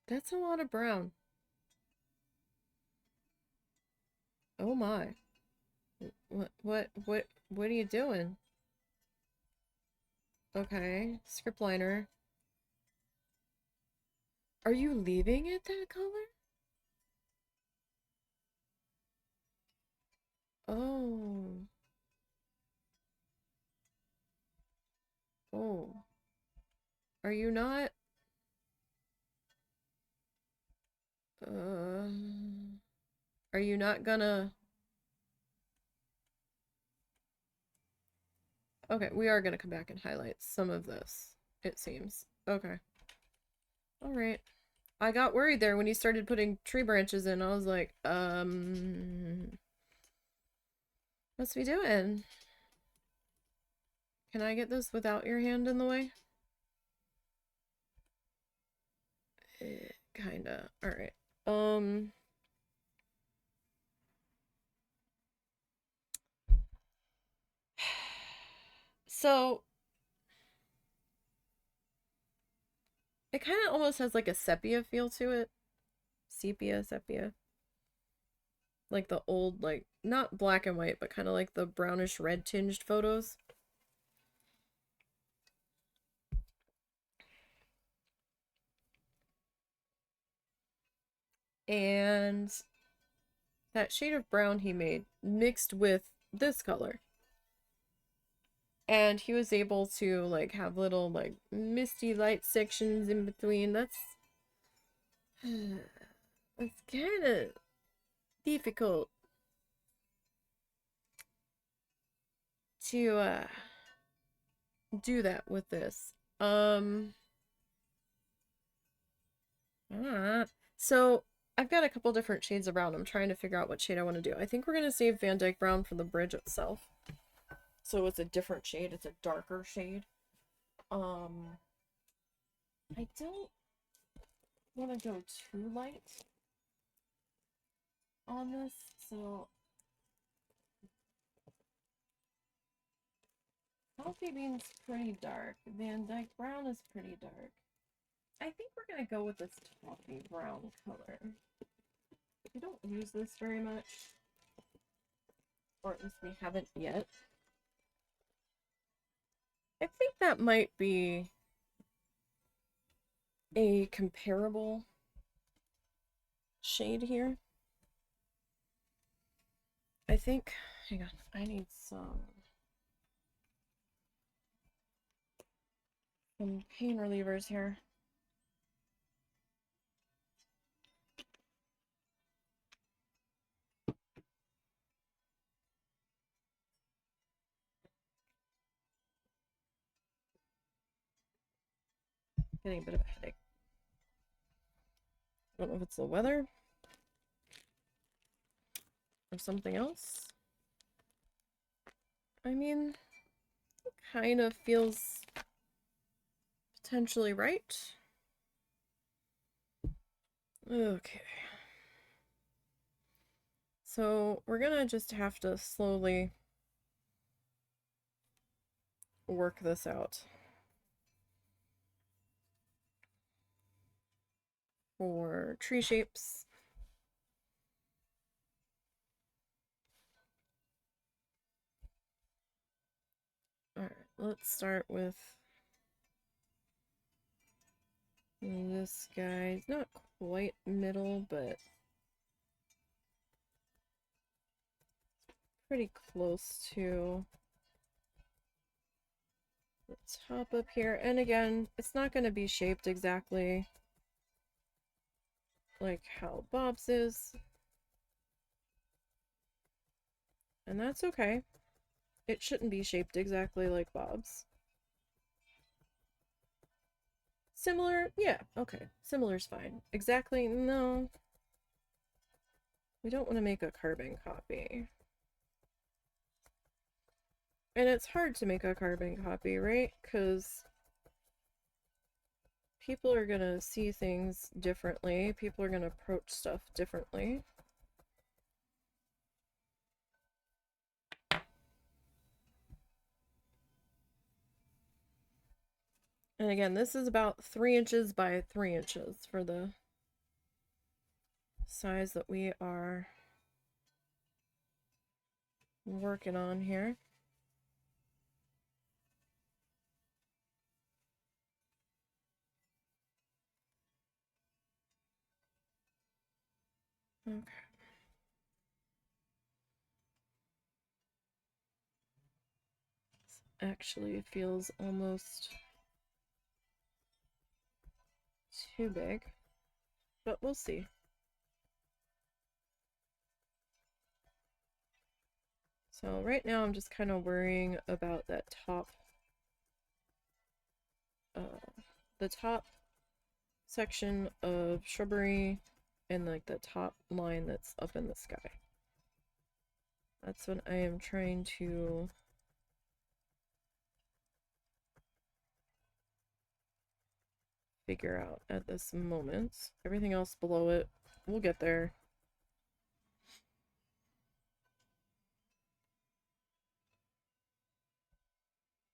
That's a lot of brown. Oh my. What are you doing? Okay, script liner. Are you leaving it that color? Oh. Oh. Are you not? Are you not gonna... Okay, we are gonna come back and highlight some of this, it seems. Okay. Alright. I got worried there when he started putting tree branches in. I was like, what's we doing? Can I get this without your hand in the way? Kinda. Alright. So it kind of almost has like a sepia feel to it. Sepia. Like the old, like, not black and white, but kind of like the brownish red tinged photos. And that shade of brown he made mixed with this color. And he was able to, like, have little, like, misty light sections in between. That's kind of difficult to do that with this. So I've got a couple different shades of brown. I'm trying to figure out what shade I want to do. I think we're gonna save Van Dyke brown for the bridge itself. So it's a different shade. It's a darker shade. I don't want to go too light on this, so Coffee bean's pretty dark. Van Dyke brown is pretty dark. I think we're gonna go with this toffee brown color. We don't use this very much. Or at least we haven't yet. I think that might be a comparable shade here. I think, hang on, I need some pain relievers here. Getting a bit of a headache. I don't know if it's the weather or something else. I mean, it kind of feels potentially right. Okay. So we're gonna just have to slowly work this out for tree shapes. All right, let's start with this guy. It's not quite middle, but pretty close to the top up here. And again, it's not going to be shaped exactly like how Bob's is. And that's okay. It shouldn't be shaped exactly like Bob's. Similar? Yeah, okay. Similar's fine. Exactly? No. We don't want to make a carbon copy. And it's hard to make a carbon copy, right? Because people are gonna see things differently. People are gonna approach stuff differently. And again, this is about 3 inches by 3 inches for the size that we are working on here. Okay. This actually feels almost too big, but we'll see. So right now I'm just kind of worrying about that top, the top section of shrubbery and like the top line that's up in the sky. That's what I am trying to figure out at this moment. Everything else below it, we'll get there.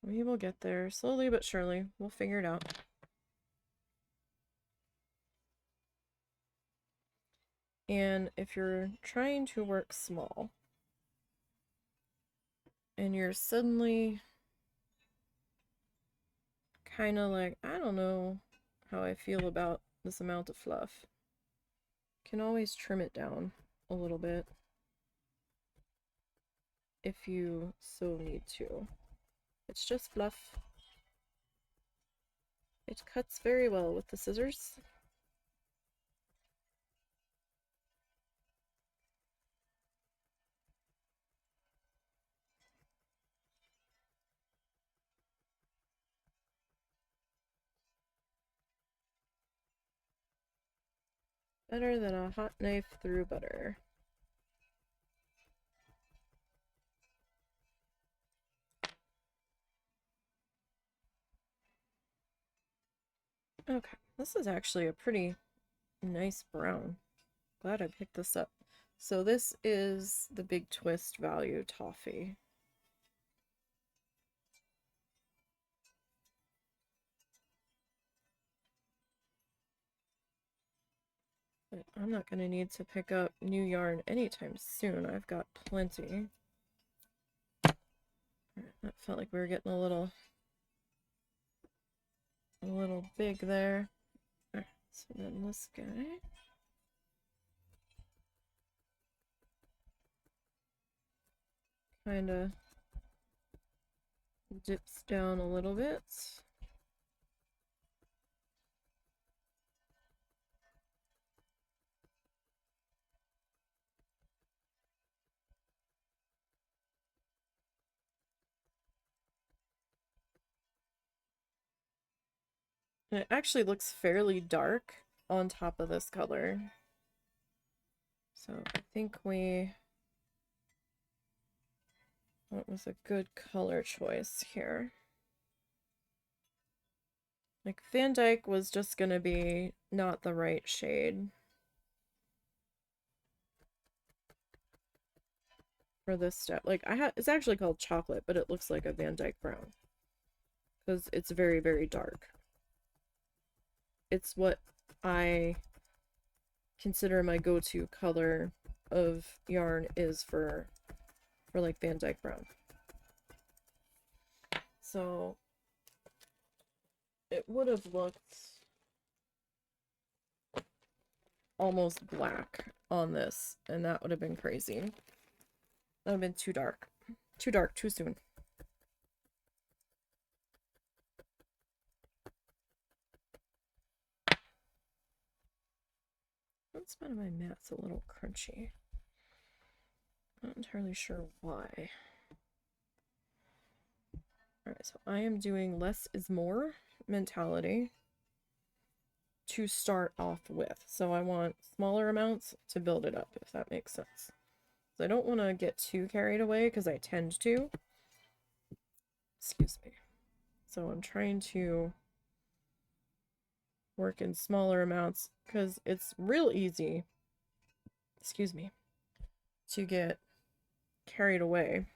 We will get there slowly but surely. We'll figure it out. And if you're trying to work small and you're suddenly kind of like, I don't know how I feel about this amount of fluff, you can always trim it down a little bit if you so need to. It's just fluff. It cuts very well with the scissors. Better than a hot knife through butter. Okay, this is actually a pretty nice brown. Glad I picked this up. So this is the Big Twist Value Toffee. But I'm not going to need to pick up new yarn anytime soon. I've got plenty. That felt like we were getting a little big there. Alright, so then this guy kind of dips down a little bit. And it actually looks fairly dark on top of this color. So I think what was a good color choice here? Like Van Dyke was just gonna be not the right shade for this step. Like it's actually called chocolate, but it looks like a Van Dyke brown because it's very, very dark. It's what I consider my go-to color of yarn is for like Van Dyke brown. So it would have looked almost black on this, and that would have been crazy. That would have been too dark. Too dark, too soon. That spot of my mat's a little crunchy. Not entirely sure why. Alright, so I am doing less is more mentality to start off with. So I want smaller amounts to build it up, if that makes sense. So I don't want to get too carried away because I tend to. Excuse me. So I'm trying to work in smaller amounts because it's real easy, excuse me, to get carried away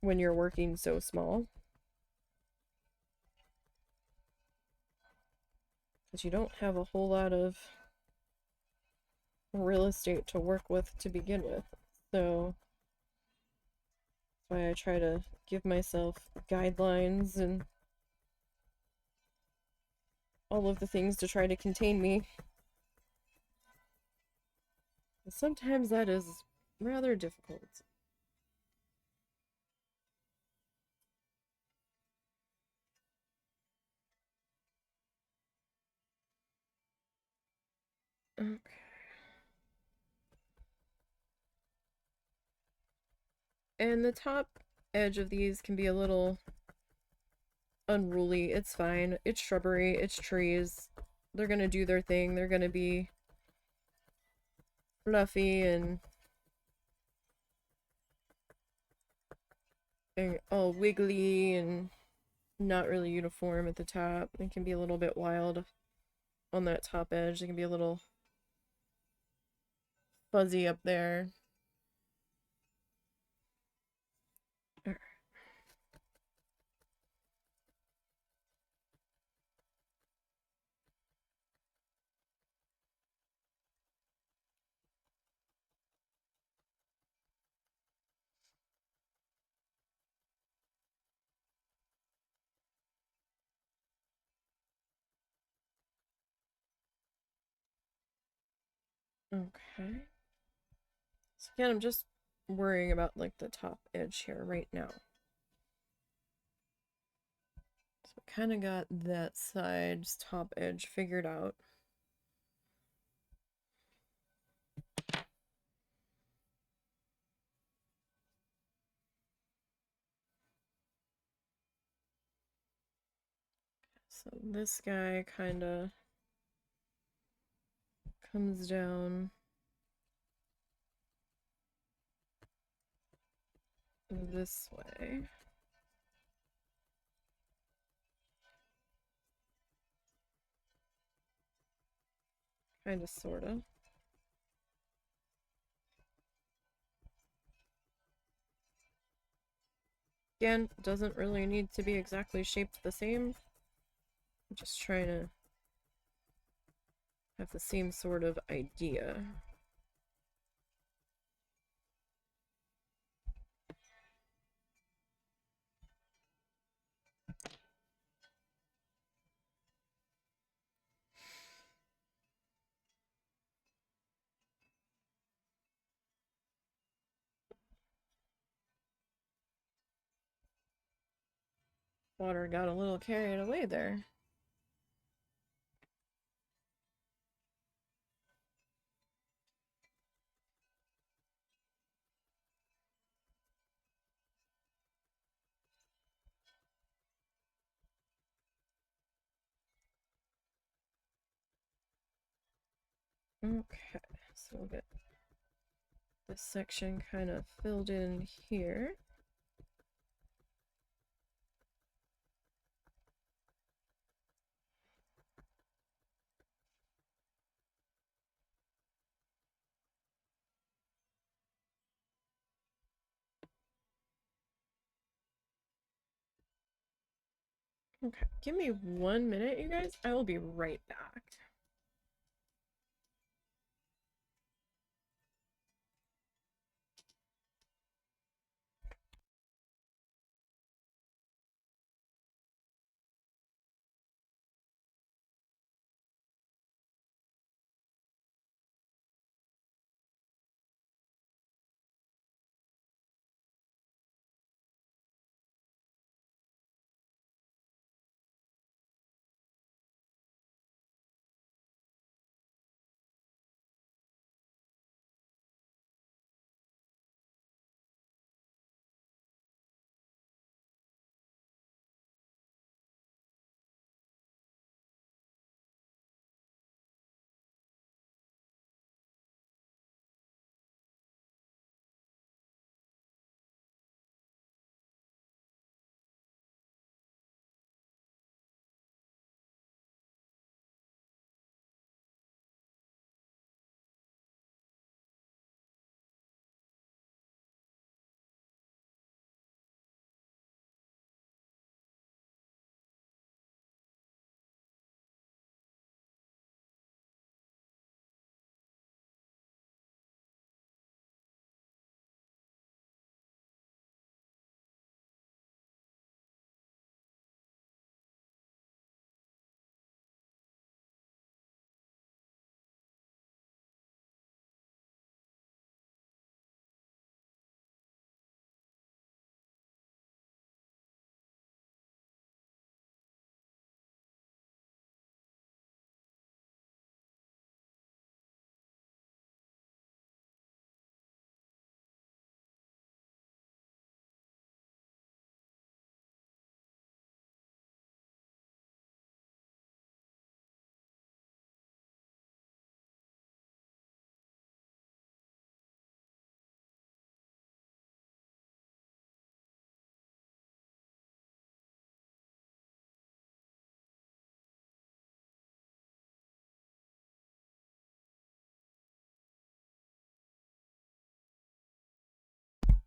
when you're working so small. Because you don't have a whole lot of real estate to work with to begin with. So that's why I try to give myself guidelines and all of the things to try to contain me. And sometimes that is rather difficult. Okay. And the top edge of these can be a little unruly. It's fine. It's shrubbery. It's trees. They're gonna do their thing. They're gonna be fluffy and all wiggly and not really uniform at the top. They can be a little bit wild on that top edge. They can be a little fuzzy up there. Okay. So again, I'm just worrying about like the top edge here right now. So I kind of got that side's top edge figured out. So this guy kind of comes down this way. Kind of, sort of. Again, doesn't really need to be exactly shaped the same. I'm just trying to have the same sort of idea. Water got a little carried away there. Okay, so we'll get this section kind of filled in here. Okay, give me 1 minute, you guys. I will be right back.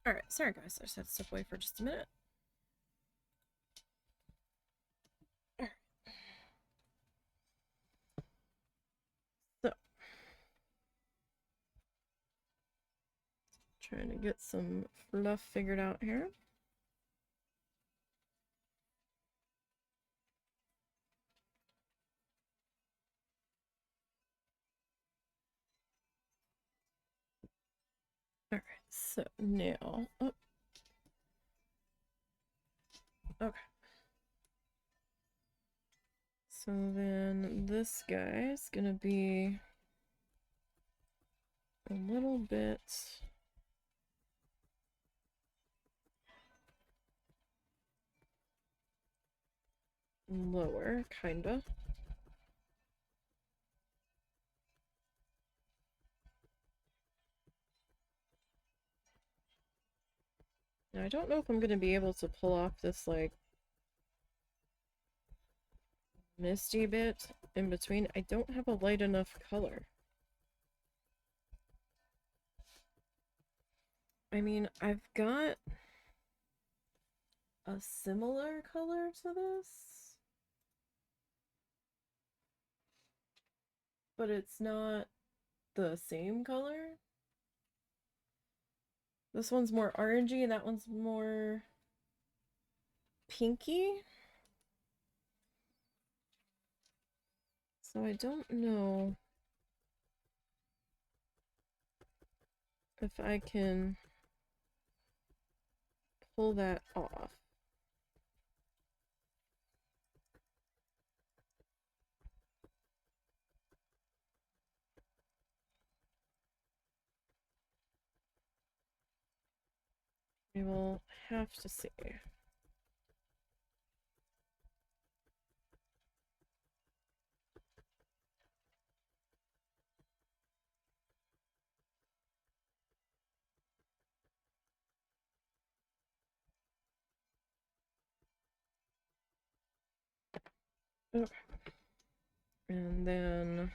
Alright, sorry guys, I just had to step away for just a minute. Alright. So, trying to get some fluff figured out here. Alright, so now, oh. Okay. So then this guy is gonna be a little bit lower, kinda. Now I don't know if I'm gonna be able to pull off this like misty bit in between. I don't have a light enough color. I mean, I've got a similar color to this, but it's not the same color. This one's more orangey and that one's more pinky. So I don't know if I can pull that off. We will have to see. Okay. And then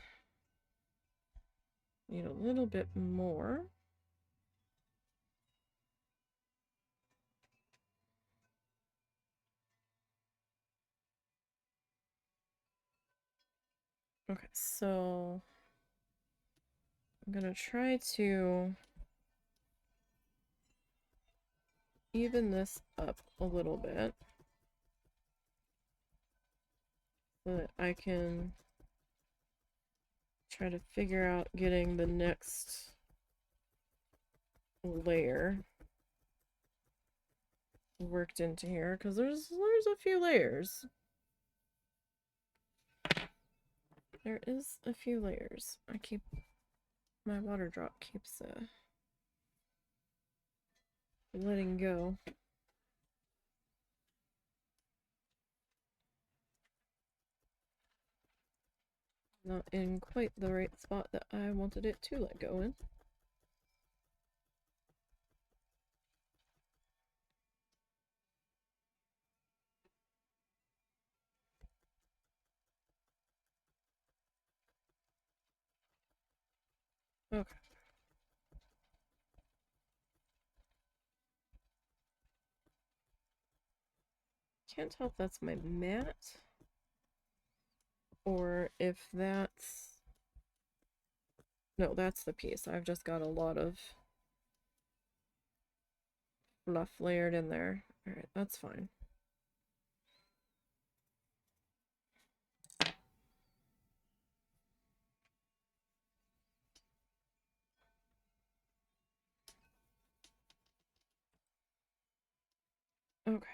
need a little bit more. Okay, so I'm gonna try to even this up a little bit so that I can try to figure out getting the next layer worked into here, because there's a few layers. There is a few layers. My water drop keeps letting go. Not in quite the right spot that I wanted it to let go in. Okay. Can't tell if that's my mat or if that's... No, that's the piece. I've just got a lot of fluff layered in there. Alright, that's fine. Okay.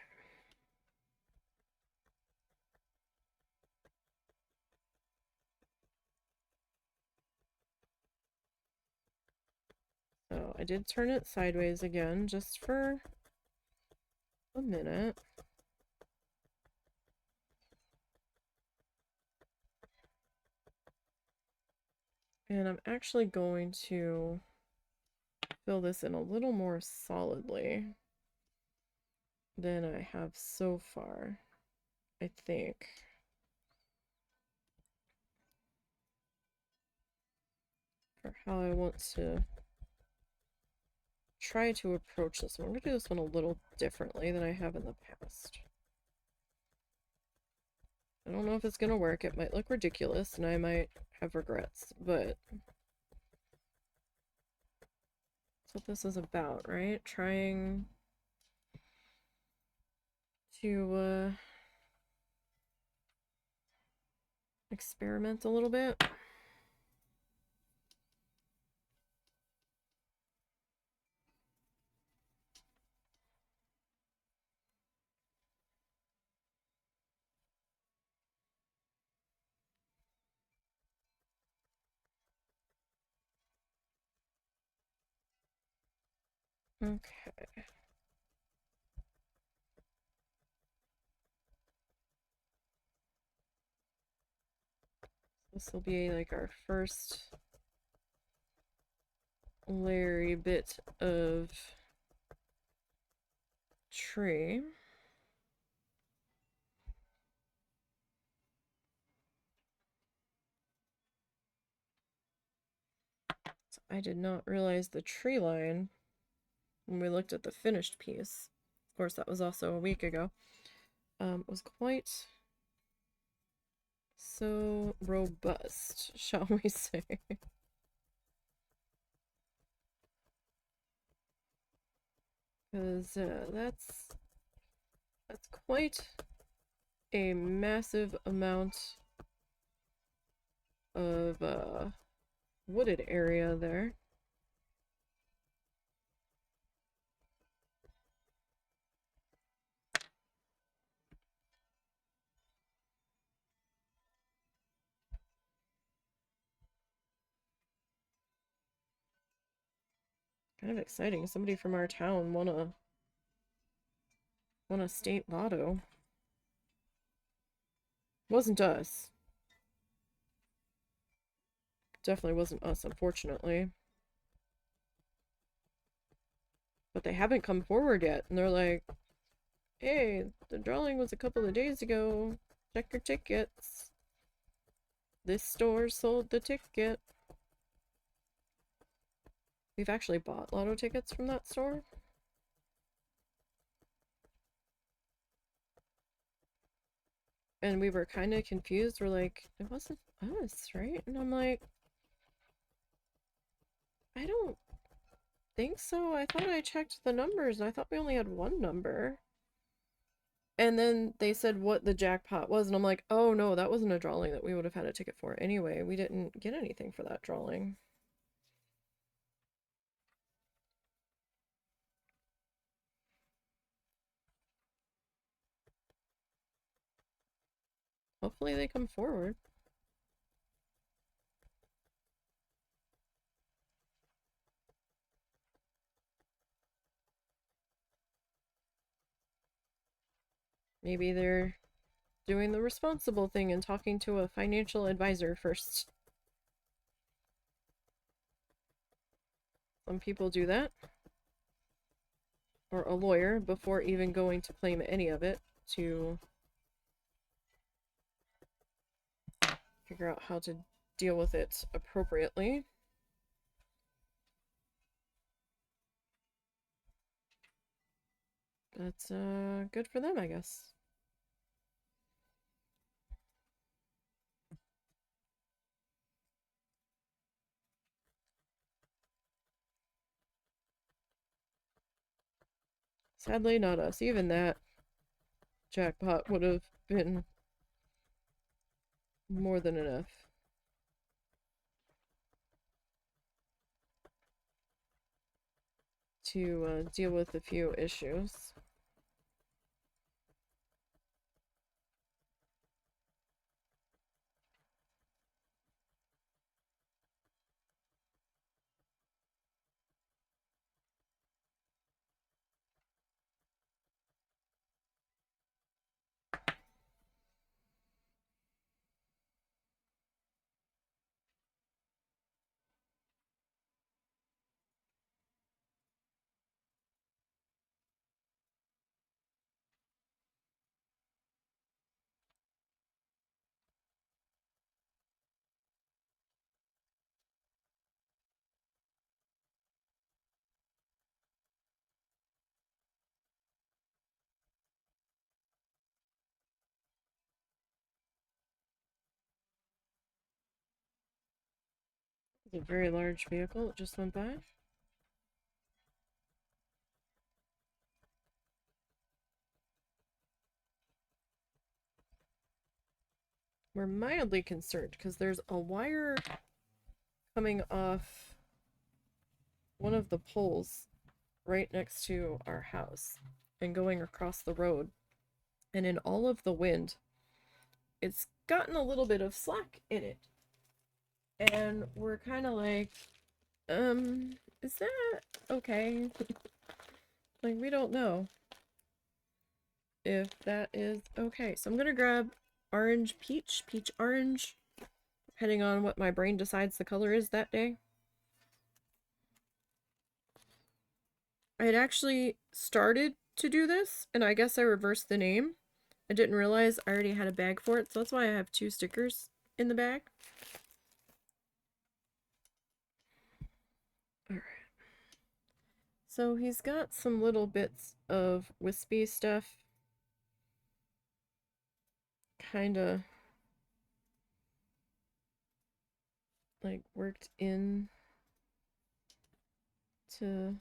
So I did turn it sideways again just for a minute. And I'm actually going to fill this in a little more solidly than I have so far, I think. For how I want to try to approach this one. I'm going to do this one a little differently than I have in the past. I don't know if it's going to work. It might look ridiculous and I might have regrets, but that's what this is about, right? Trying to experiment a little bit. Okay. This will be like our first layery bit of tree. So I did not realize the tree line when we looked at the finished piece. Of course, that was also a week ago. It was quite so robust, shall we say. Because that's quite a massive amount of wooded area there. Kind of exciting. Somebody from our town won a state lotto. Wasn't us. Definitely wasn't us, unfortunately. But they haven't come forward yet, and they're like, hey, the drawing was a couple of days ago. Check your tickets. This store sold the ticket. We've actually bought lotto tickets from that store. And we were kind of confused. We're like, it wasn't us, right? And I'm like, I don't think so. I thought I checked the numbers and I thought we only had one number. And then they said what the jackpot was, and I'm like, oh no, that wasn't a drawing that we would have had a ticket for anyway. We didn't get anything for that drawing. Hopefully they come forward. Maybe they're doing the responsible thing and talking to a financial advisor first. Some people do that. Or a lawyer before even going to claim any of it to figure out how to deal with it appropriately. That's good for them, I guess. Sadly, not us. Even that jackpot would have been more than enough to deal with a few issues. It's a very large vehicle that just went by. We're mildly concerned because there's a wire coming off one of the poles right next to our house and going across the road. And in all of the wind, it's gotten a little bit of slack in it. And we're kind of like, is that okay? Like, we don't know if that is okay. So I'm gonna grab orange peach, peach orange, depending on what my brain decides the color is that day. I had actually started to do this, and I guess I reversed the name. I didn't realize I already had a bag for it, so that's why I have 2 stickers in the bag. Alright. So he's got some little bits of wispy stuff. Kinda like worked in to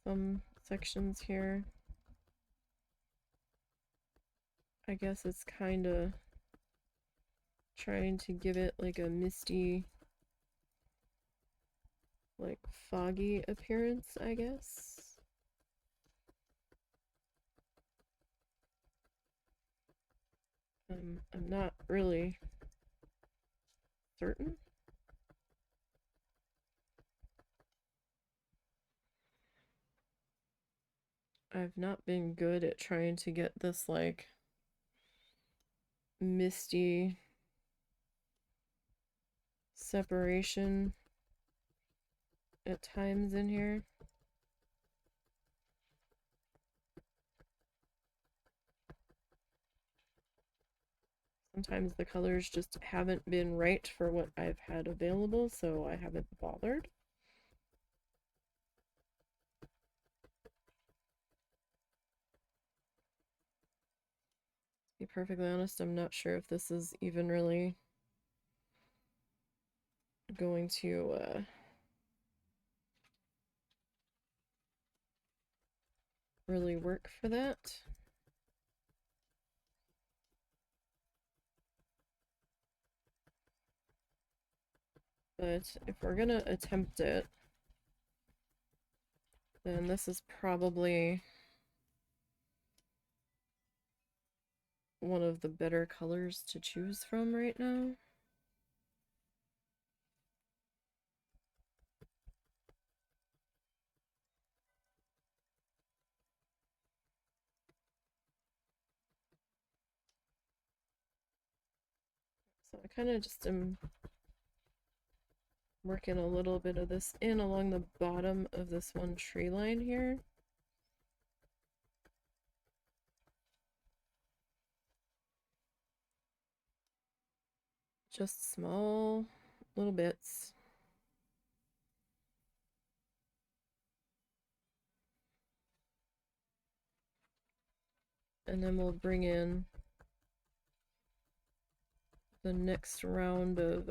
some sections here. I guess it's kind of trying to give it like a misty, like foggy appearance, I guess. I'm not really certain. I've not been good at trying to get this like misty separation at times in here. Sometimes the colors just haven't been right for what I've had available, so I haven't bothered. To be perfectly honest, I'm not sure if this is even really going to really work for that. But if we're gonna attempt it, then this is probably one of the better colors to choose from right now. So I kind of just am working a little bit of this in along the bottom of this one tree line here. Just small little bits. And then we'll bring in the next round of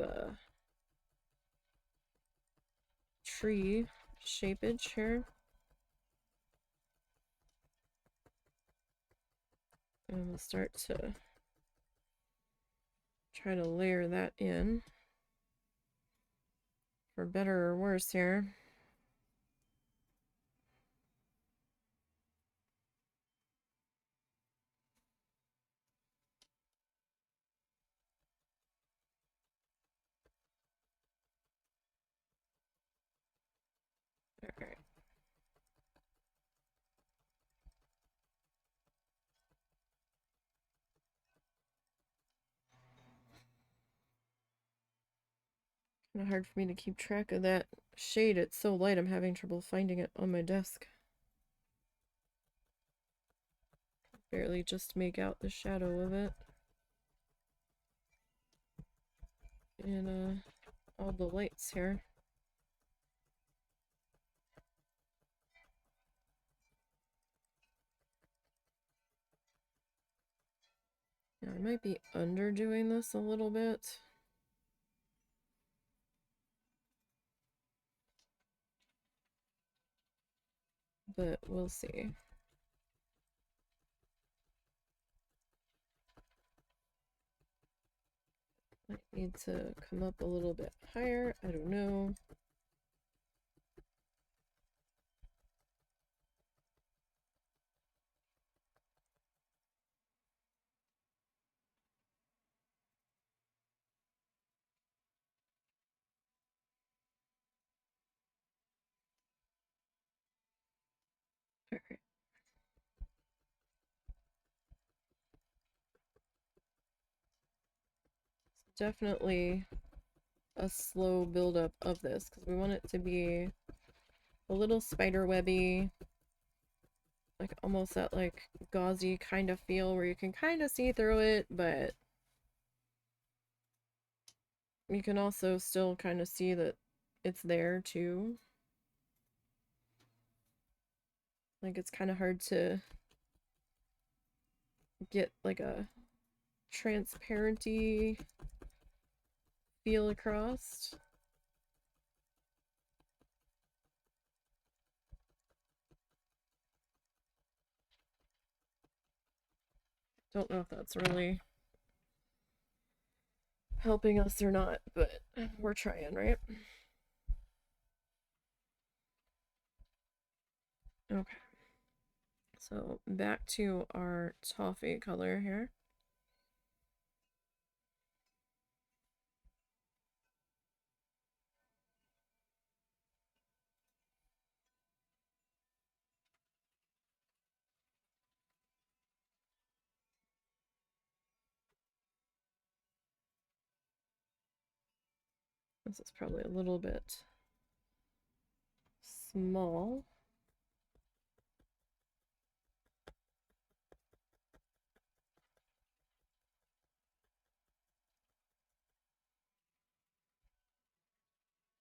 tree shapage here. And we'll start to try to layer that in, for better or worse here. Alright. Kind of hard for me to keep track of that shade. It's so light, I'm having trouble finding it on my desk. Barely just make out the shadow of it. And all the lights here. Yeah, I might be underdoing this a little bit. But we'll see. Might need to come up a little bit higher. I don't know. Alright. Definitely a slow buildup of this because we want it to be a little spider webby, like almost that like gauzy kind of feel where you can kind of see through it, but you can also still kind of see that it's there too. Like it's kind of hard to get like a transparency feel across. Don't know if that's really helping us or not, but we're trying, right? Okay. So back to our toffee color here. This is probably a little bit small.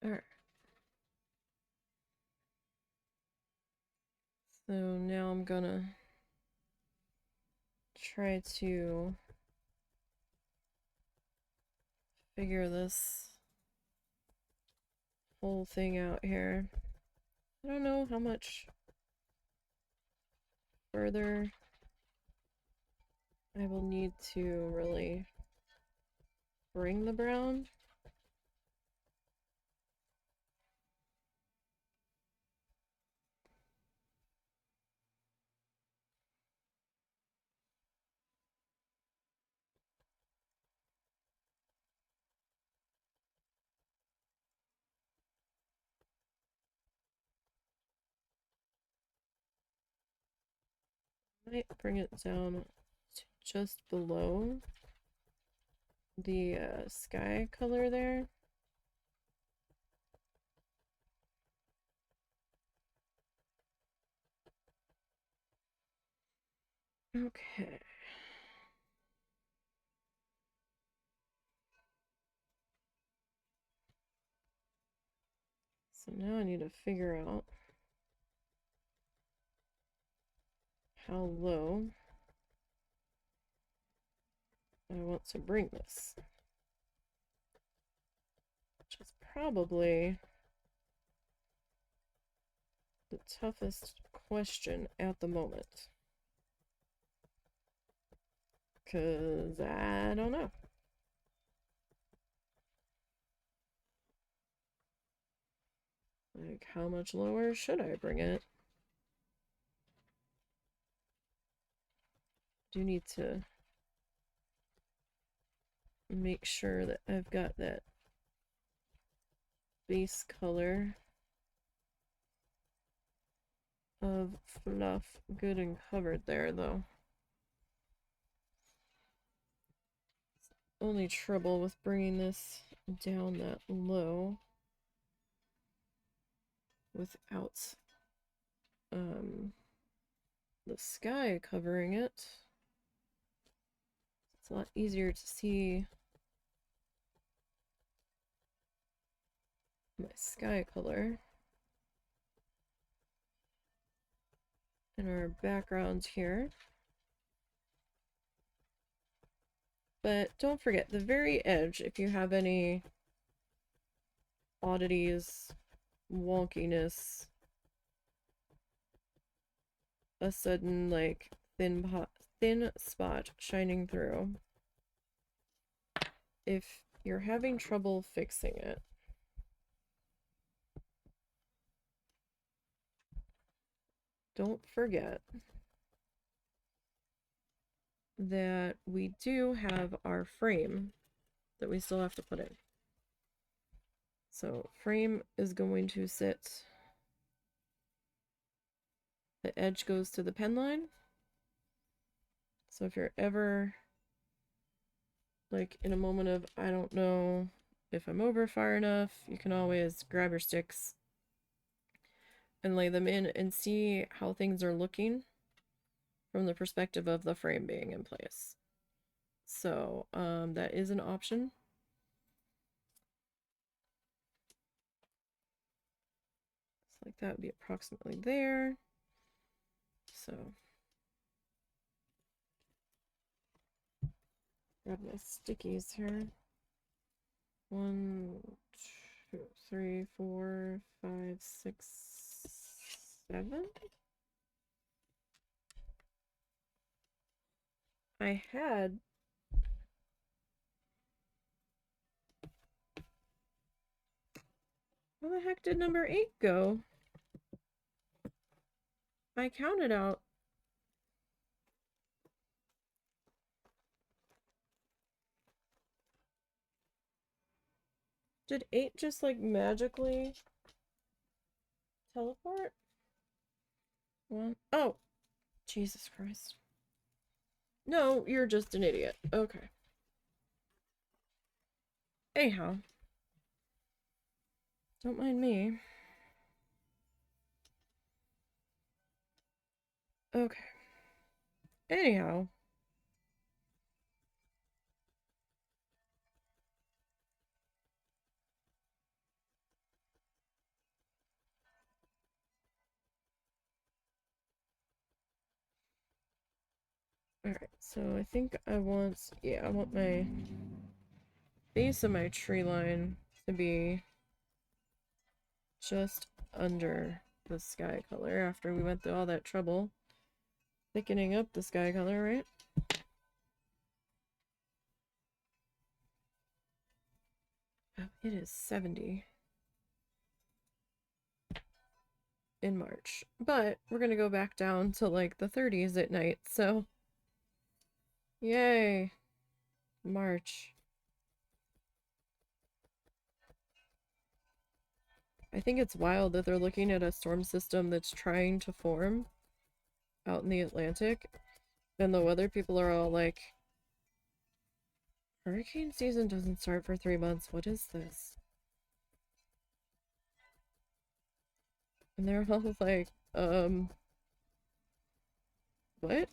All right. So now I'm gonna try to figure this whole thing out here. I don't know how much further I will need to really bring the brown. Might bring it down to just below the sky color there. Okay. So now I need to figure out how low I want to bring this. Which is probably the toughest question at the moment. Because I don't know. Like, how much lower should I bring it? Do need to make sure that I've got that base color of fluff good and covered there, though. Only trouble with bringing this down that low without the sky covering it. It's a lot easier to see my sky color in our background here. But don't forget, the very edge, if you have any oddities, wonkiness, a sudden like thin spot shining through, if you're having trouble fixing it, don't forget that we do have our frame that we still have to put in. So frame is going to sit, the edge goes to the pen line. So if you're ever like in a moment of, I don't know if I'm over far enough, you can always grab your sticks and lay them in and see how things are looking from the perspective of the frame being in place. So that is an option. So like that would be approximately there. So grab my stickies here. 1, 2, 3, 4, 5, 6, 7. I had where the heck did number 8 go? I counted out. Did 8 just like magically teleport? One. Oh, Jesus Christ. No, you're just an idiot. Okay. Anyhow. Don't mind me. Okay. Anyhow. Alright, so I think I want, yeah, I want my base of my tree line to be just under the sky color after we went through all that trouble thickening up the sky color, right? Oh, it is 70 in March, but we're gonna go back down to like the 30s at night, so yay, March. I think it's wild that they're looking at a storm system that's trying to form out in the Atlantic, and the weather people are all like, hurricane season doesn't start for 3 months, what is this? And they're all like, what?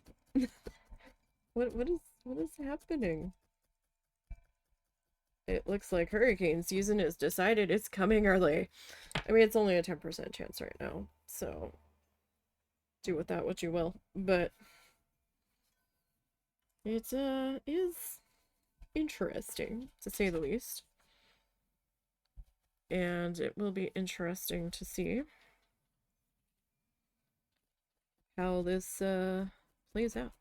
What is happening? It looks like hurricane season is decided it's coming early. I mean, it's only a 10% chance right now, so do with that what you will. But it is interesting, to say the least. And it will be interesting to see how this plays out.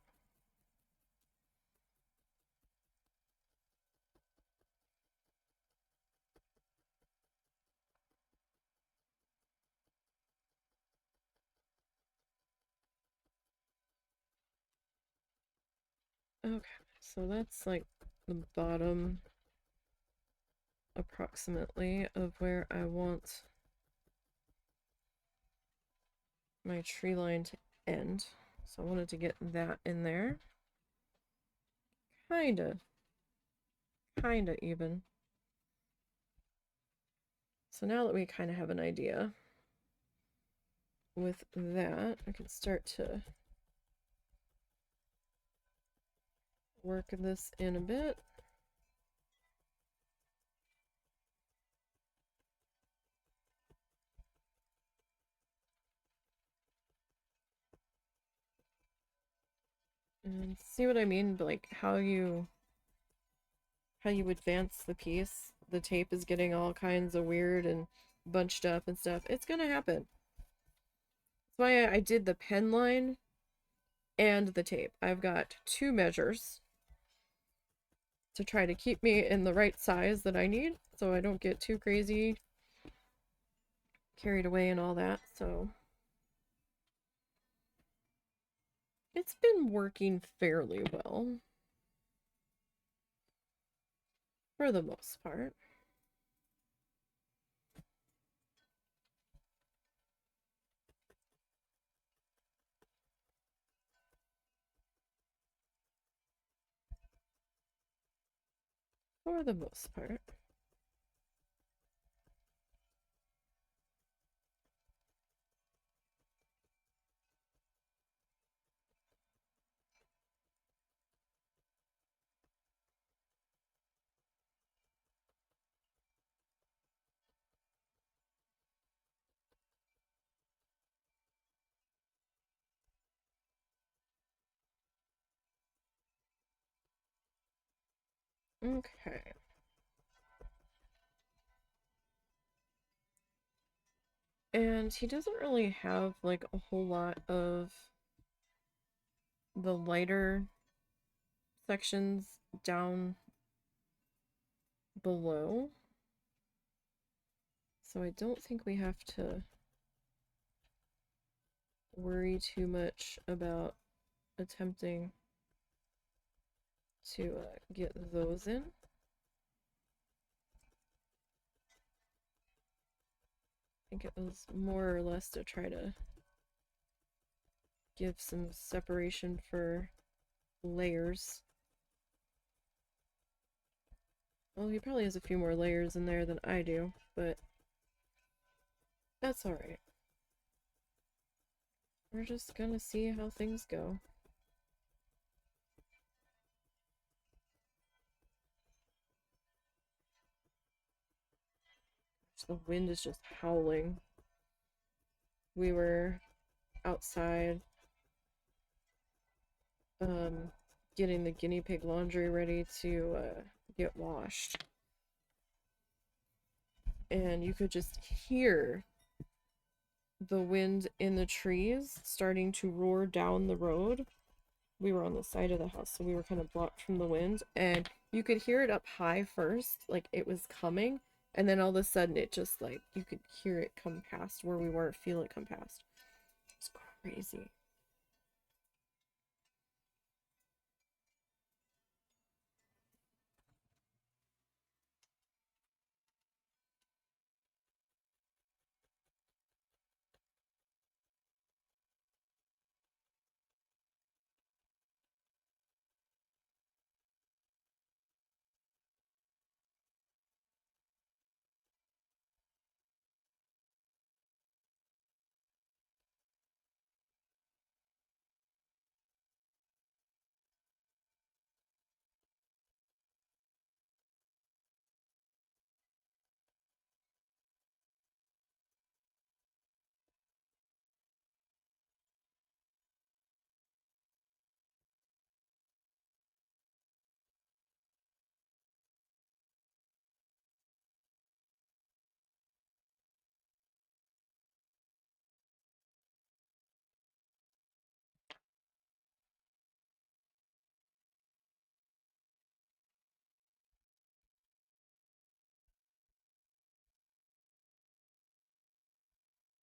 Okay, so that's like the bottom approximately of where I want my tree line to end. So I wanted to get that in there. Kinda even. So now that we kind of have an idea with that, I can start to work this in a bit. And see what I mean? Like how you advance the piece. The tape is getting all kinds of weird and bunched up and stuff. It's gonna happen. That's why I did the pen line and the tape. I've got 2 measures to try to keep me in the right size that I need so I don't get too crazy carried away and all that. So it's been working fairly well for the most part. For the most part. Okay. And he doesn't really have like a whole lot of the lighter sections down below. So I don't think we have to worry too much about attempting to get those in. I think it was more or less to try to give some separation for layers. Well, he probably has a few more layers in there than I do, but that's alright. We're just gonna see how things go. The wind is just howling. We were outside getting the guinea pig laundry ready to get washed. And you could just hear the wind in the trees starting to roar down the road. We were on the side of the house, so we were kind of blocked from the wind, and you could hear it up high first, like it was coming, and then all of a sudden it just like you could hear it come past where we were, feel it come past. It's crazy.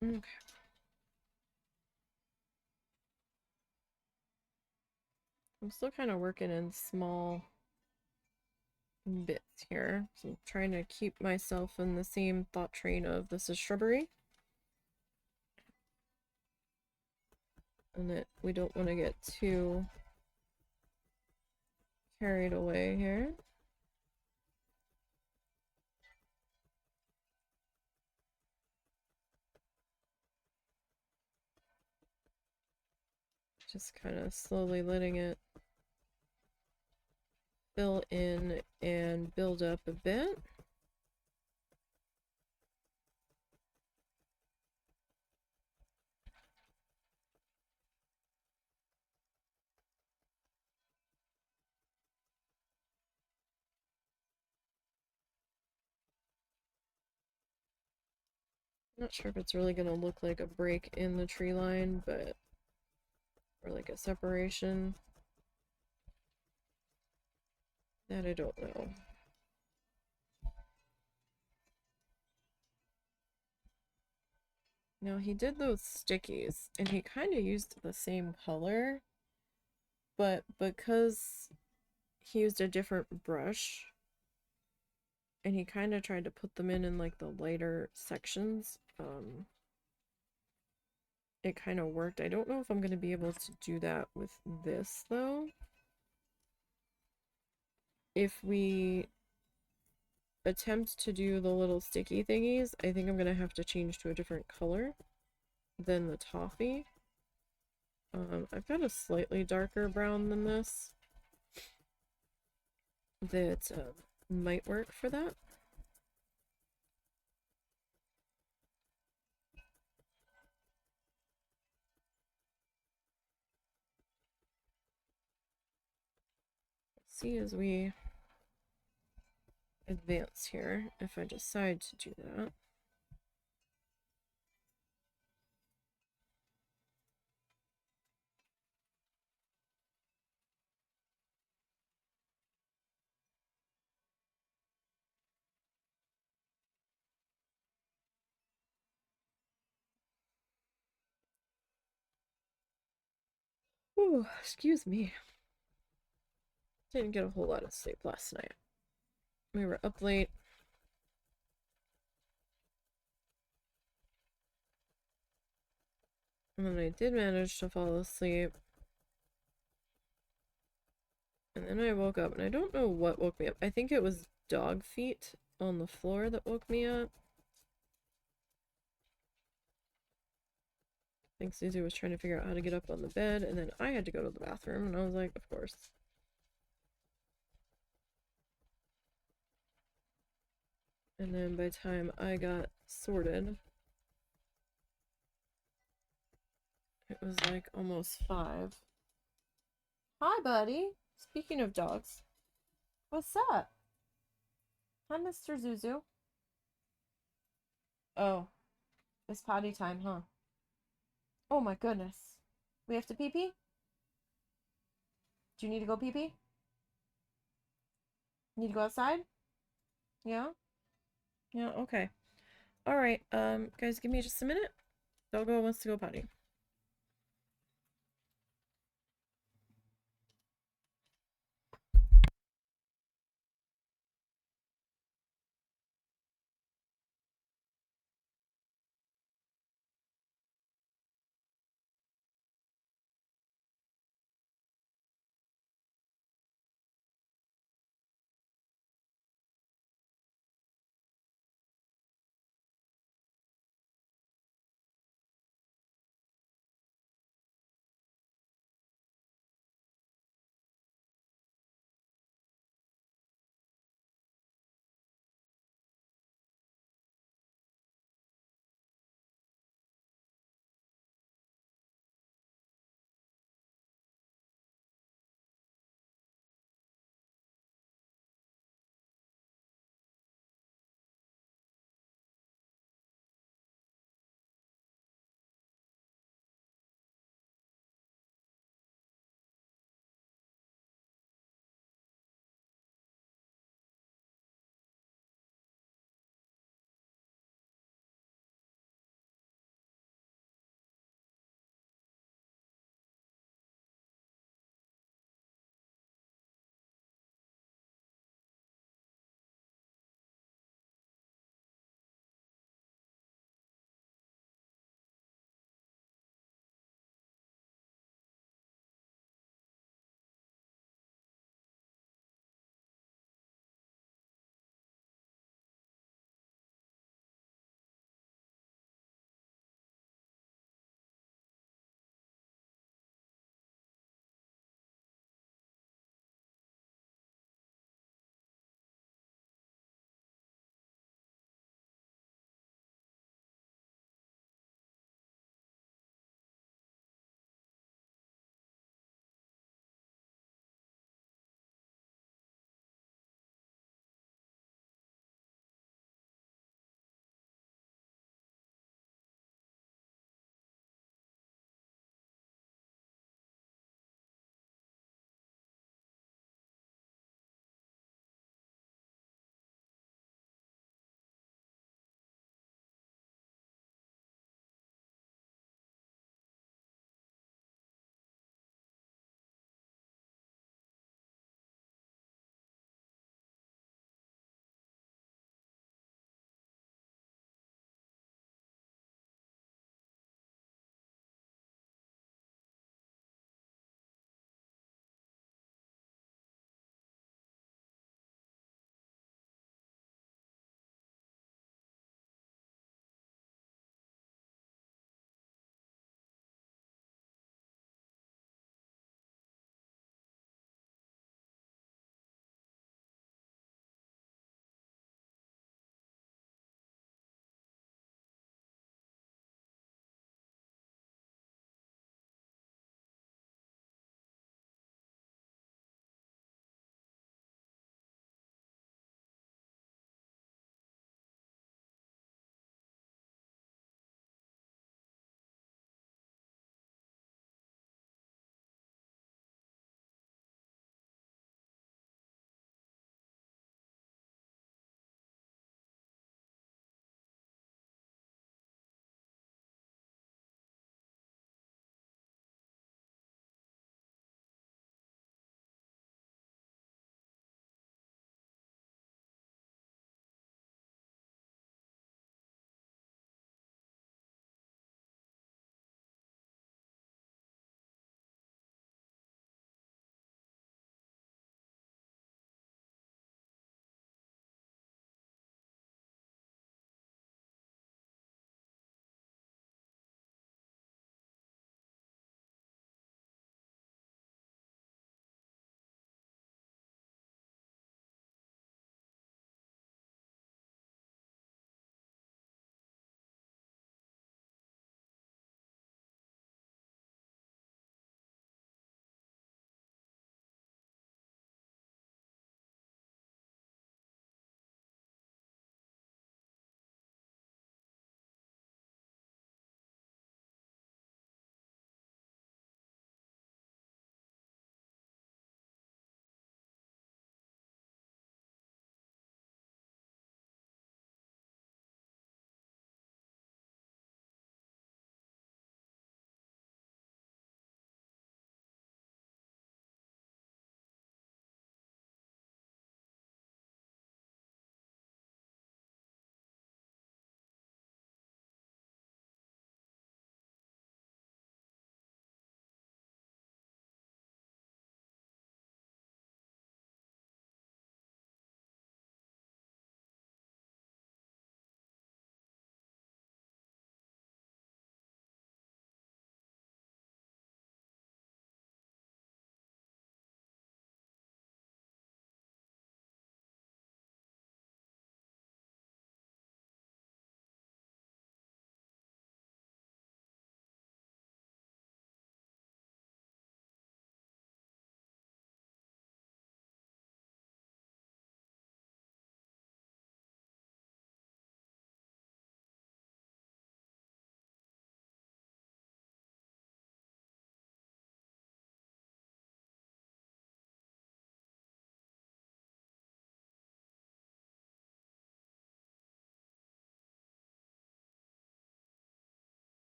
Okay. I'm still kind of working in small bits here. So I'm trying to keep myself in the same thought train of this is shrubbery. And that we don't want to get too carried away here. Just kind of slowly letting it fill in and build up a bit. Not sure if it's really gonna look like a break in the tree line, but or like a separation. That I don't know. Now he did those stickies and he kind of used the same color, but because he used a different brush and he kind of tried to put them in like the lighter sections, it kind of worked. I don't know if I'm going to be able to do that with this though. If we attempt to do the little sticky thingies, I think I'm going to have to change to a different color than the toffee. I've got a slightly darker brown than this that might work for that. See as we advance here if I decide to do that. Oh, excuse me. Didn't get a whole lot of sleep last night. We were up late. And then I did manage to fall asleep. And then I woke up, and I don't know what woke me up. I think it was dog feet on the floor that woke me up. I think Susie was trying to figure out how to get up on the bed, and then I had to go to the bathroom, and I was like, of course. And then by the time I got sorted, it was like almost 5. Hi, buddy. Speaking of dogs, what's up? Hi, Mr. Zuzu. Oh, it's potty time, huh? Oh my goodness. We have to pee pee? Do you need to go pee pee? Need to go outside? Yeah? Yeah, okay. Alright, guys, give me just a minute. Doggo wants to go potty.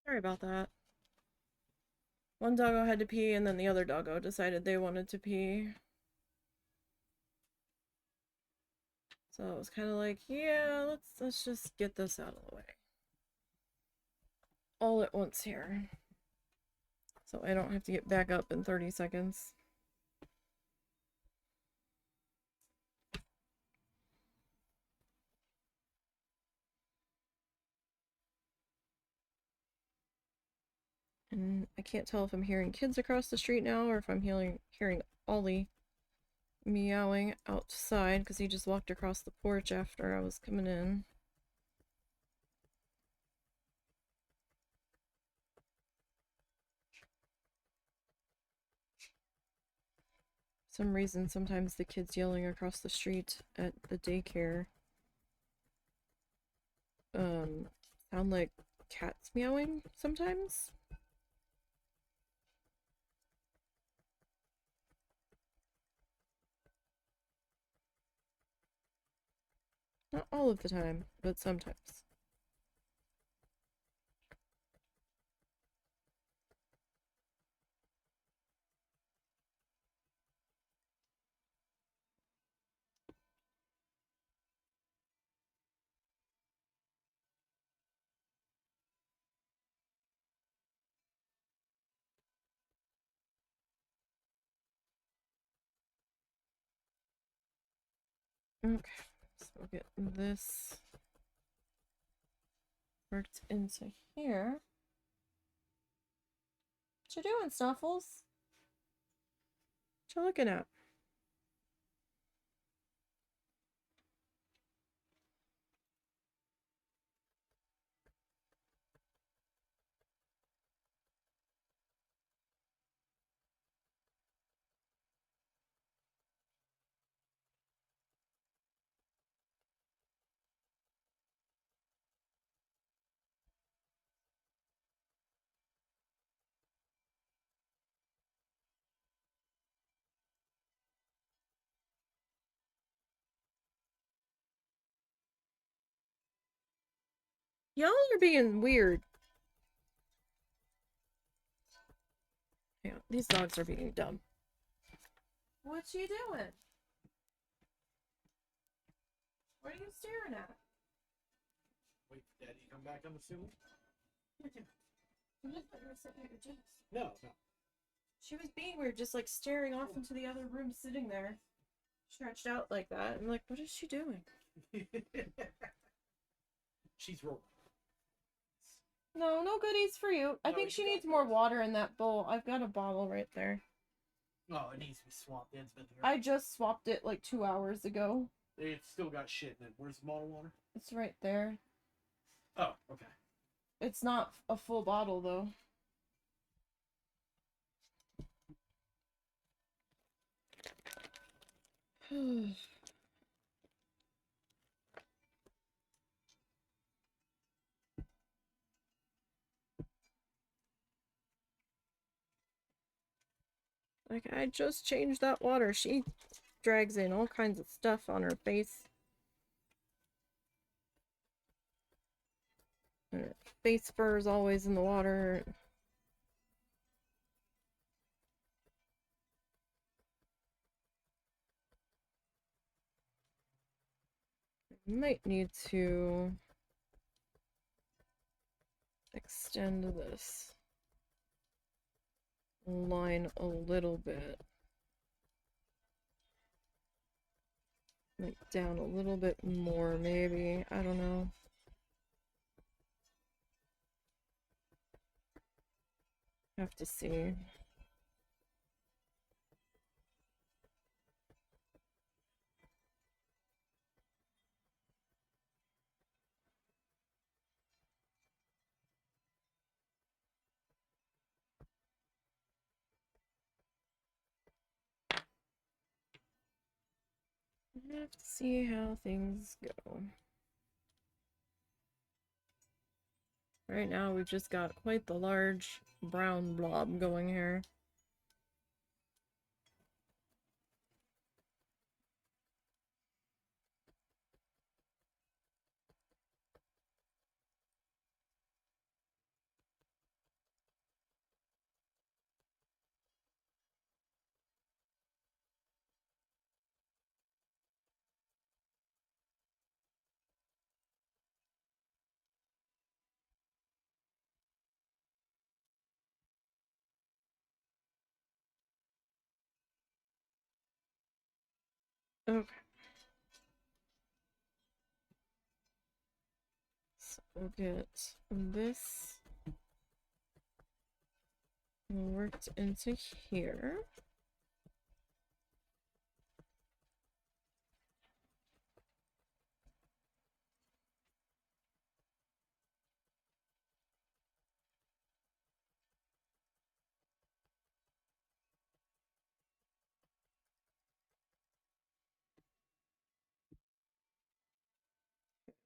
Sorry about that. One doggo had to pee, and then the other doggo decided they wanted to pee. So it was kind of like, yeah, let's just get this out of the way. All at once here. So I don't have to get back up in 30 seconds. And I can't tell if I'm hearing kids across the street now or if I'm hearing Ollie meowing outside because he just walked across the porch after I was coming in. For some reason, sometimes the kids yelling across the street at the daycare sound like cats meowing sometimes. Not all of the time, but sometimes. Okay, so we'll get this worked into here. What you doing, Snuffles? What you looking at? Y'all are being weird. Yeah, these dogs are being dumb. What you doing? What are you staring at? Wait for Daddy to come back, I'm assuming? No, No. She was being weird, just like staring off into the other room, sitting there, stretched out like that. I'm like, what is she doing? She's rolling. No, no goodies for you. I think she needs more water in that bowl. I've got a bottle right there. Oh, it needs to be swapped. It's been here. I just swapped it like 2 hours ago. It's still got shit in it. Where's the bottle water? It's right there. Oh, okay. It's not a full bottle though. Like, I just changed that water. She drags in all kinds of stuff on her face. Her face fur is always in the water. Might need to extend this line a little bit. Like down a little bit more, maybe. I don't know. Have to see. I have to see how things go. Right now, we've just got quite the large brown blob going here. Okay. So we'll get this worked into here.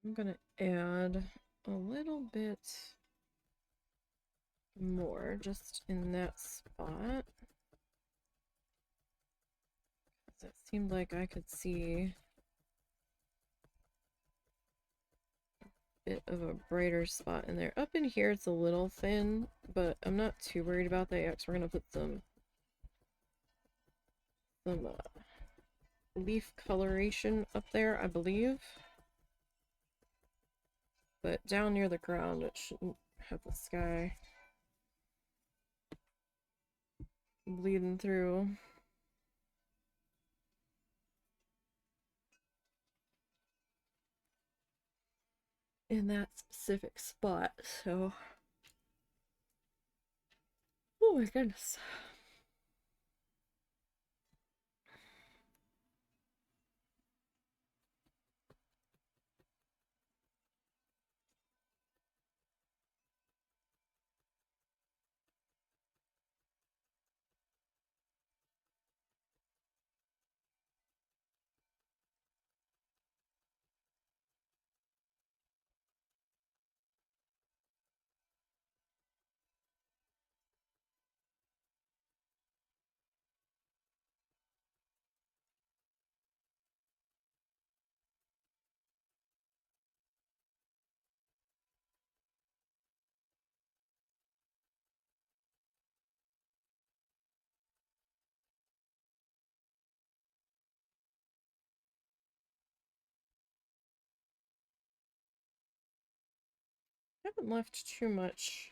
I'm gonna add a little bit more just in that spot. It seemed like I could see a bit of a brighter spot in there. Up in here it's a little thin, but I'm not too worried about that yet, 'cause we're gonna put some leaf coloration up there, I believe. But down near the ground it shouldn't have the sky bleeding through. In that specific spot, so oh my goodness. I haven't left too much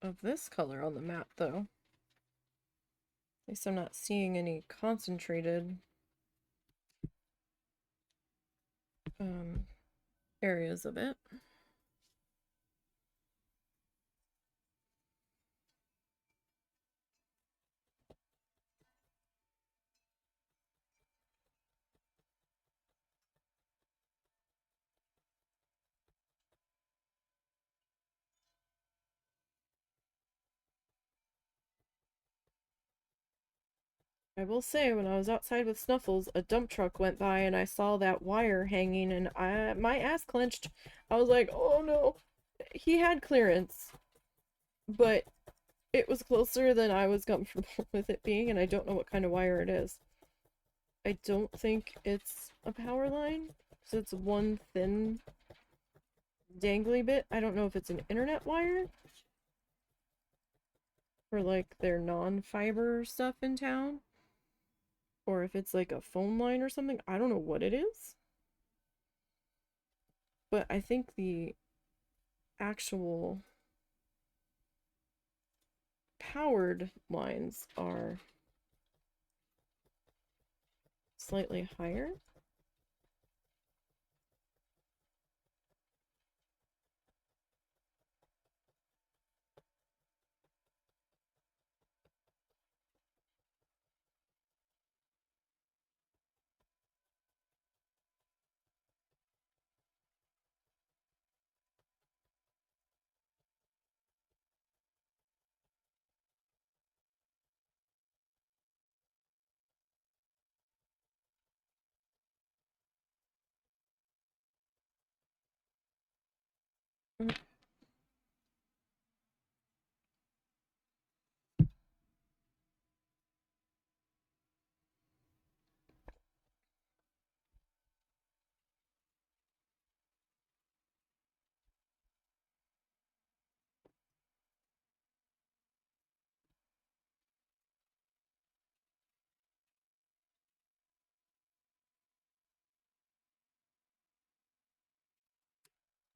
of this color on the map though. At least I'm not seeing any concentrated areas of it. I will say, when I was outside with Snuffles, a dump truck went by and I saw that wire hanging and my ass clenched. I was like, oh no. He had clearance, but it was closer than I was comfortable with it being, and I don't know what kind of wire it is. I don't think it's a power line, so it's one thin dangly bit. I don't know if it's an internet wire for like their non-fiber stuff in town, or if it's like a phone line or something. I don't know what it is, but I think the actual powered lines are slightly higher.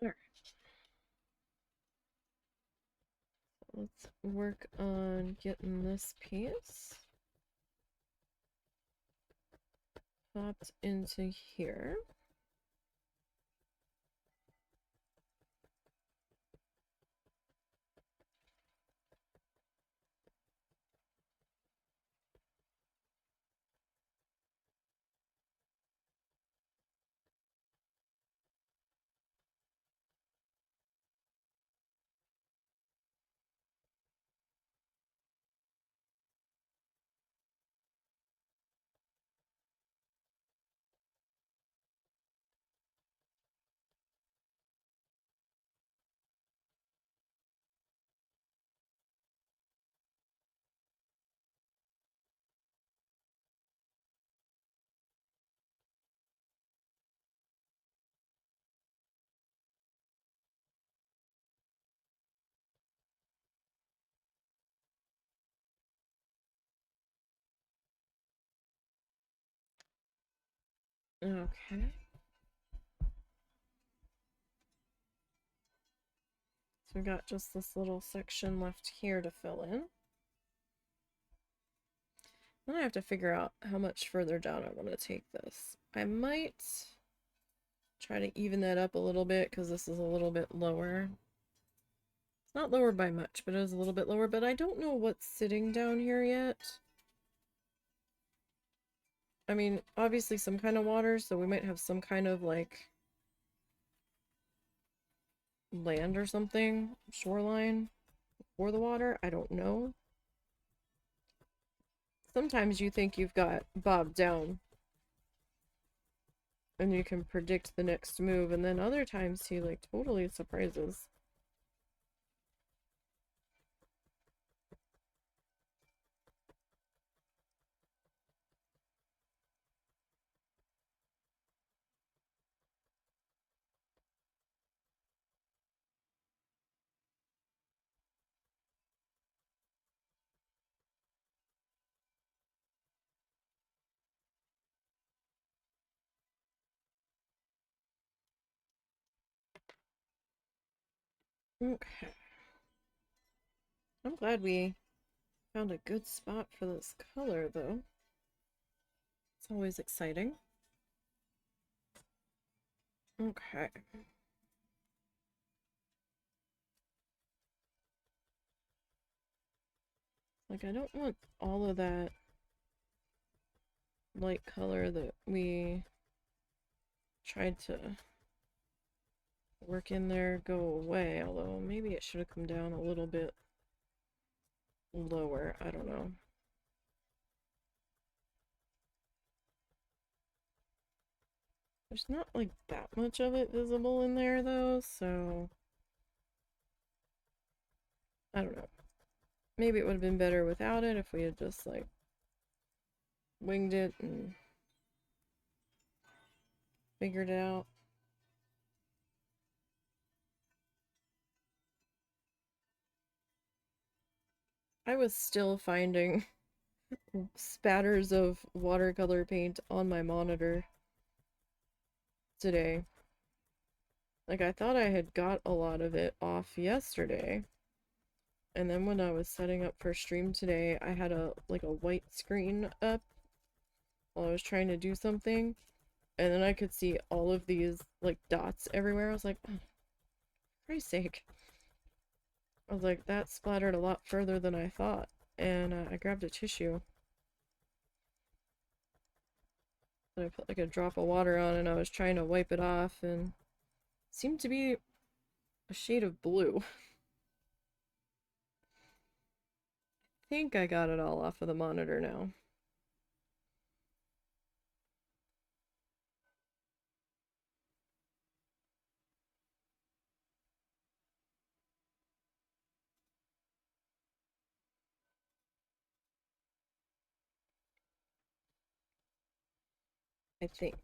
Alright. Let's work on getting this piece. popped into here. Okay. So we got just this little section left here to fill in. Then I have to figure out how much further down I want to take this. I might try to even that up a little bit because this is a little bit lower. It's not lower by much, but it is a little bit lower, but I don't know what's sitting down here yet. I mean, obviously some kind of water, so we might have some kind of like land or something, shoreline for the water. I don't know. Sometimes you think you've got Bob down and you can predict the next move, and then other times he like totally surprises. Okay. I'm glad we found a good spot for this color, though. It's always exciting. Okay. Like, I don't want all of that light color that we tried to work in there go away, although maybe it should have come down a little bit lower. I don't know. There's not like that much of it visible in there though, so I don't know. Maybe it would have been better without it if we had just like winged it and figured it out. I was still finding spatters of watercolor paint on my monitor today. Like, I thought I had got a lot of it off yesterday. And then when I was setting up for stream today, I had a white screen up while I was trying to do something. And then I could see all of these like dots everywhere. I was like, oh, for Christ's sake. I was like, that splattered a lot further than I thought. And I grabbed a tissue. And I put like a drop of water on and I was trying to wipe it off, and it seemed to be a shade of blue. I think I got it all off of the monitor now. I think.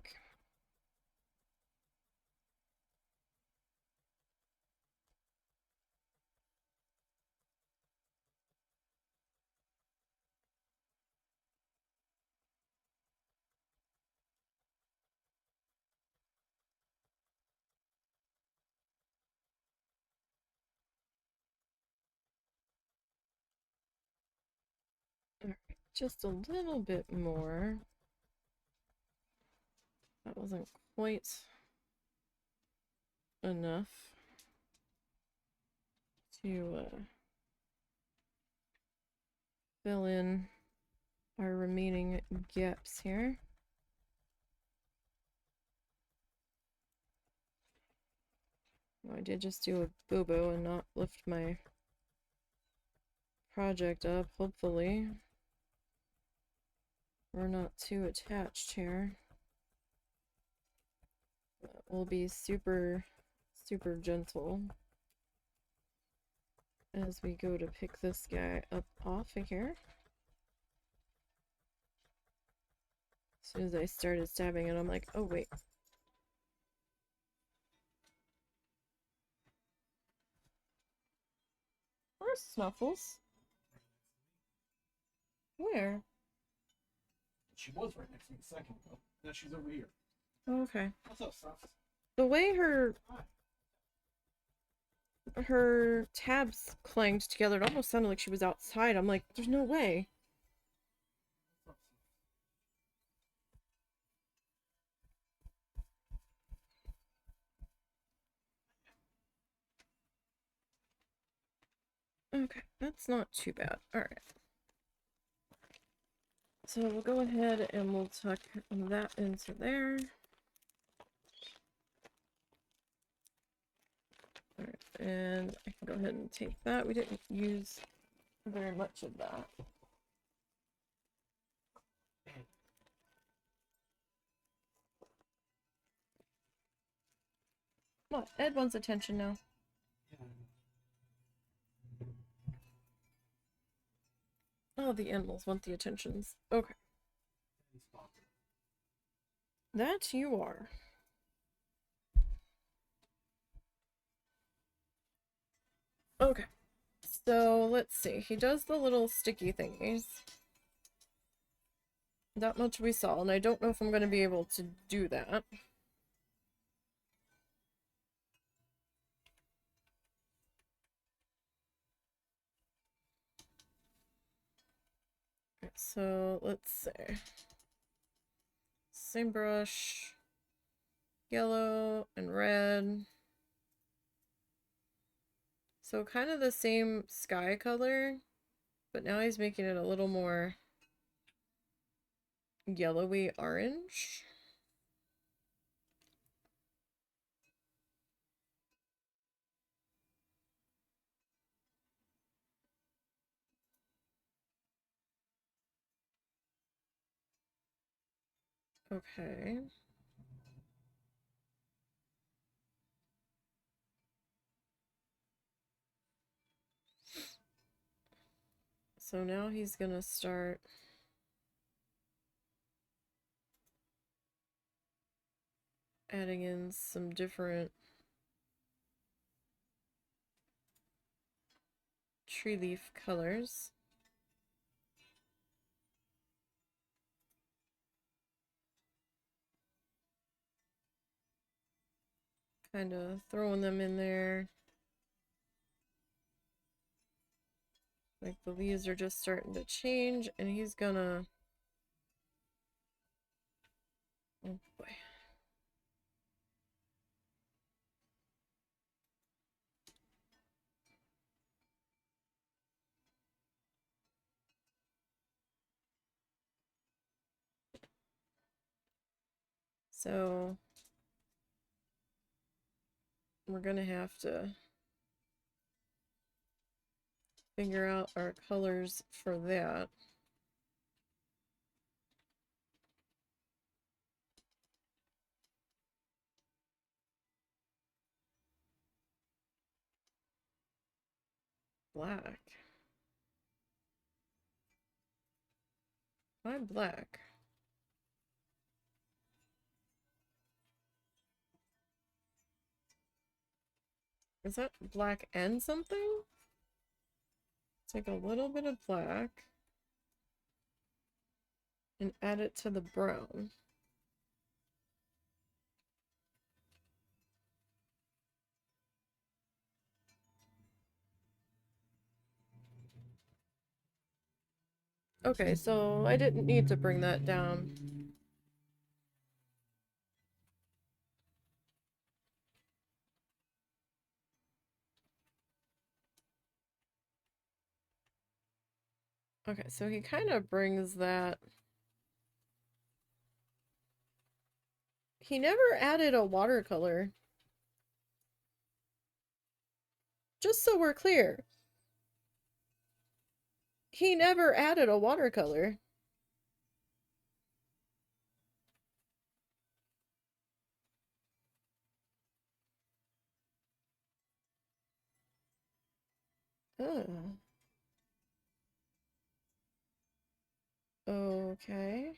Alright, just a little bit more. That wasn't quite enough to fill in our remaining gaps here. I did just do a boo-boo and not lift my project up, hopefully. We're not too attached here. But we'll be super, super gentle as we go to pick this guy up off of here. As soon as I started stabbing it, I'm like, oh wait. Where's Snuffles? Where? She was right next to me a second ago. Now she's over here. Oh, okay. What's up, Snuffs? The way her tabs clanged together, it almost sounded like she was outside. I'm like, there's no way. Okay, that's not too bad. Alright. So we'll go ahead and we'll tuck that into there. Alright, and I can go ahead and take that. We didn't use very much of that. What? Ed wants attention now. Oh, the animals want the attentions. Okay. That you are. Okay. So, let's see. He does the little sticky thingies. That much we saw, and I don't know if I'm going to be able to do that. So, let's see. Same brush. Yellow and red. So kind of the same sky color, but now he's making it a little more yellowy orange. Okay. So now he's gonna start adding in some different tree leaf colors. Kind of throwing them in there. Like the leaves are just starting to change, and he's gonna... Oh boy. So we're gonna have to figure out our colors for that. Black. Why black? Is that black and something? Take a little bit of black and add it to the brown. Okay, so I didn't need to bring that down. Okay, so he kind of brings that. He never added a watercolor. Just so we're clear. He never added a watercolor. Okay.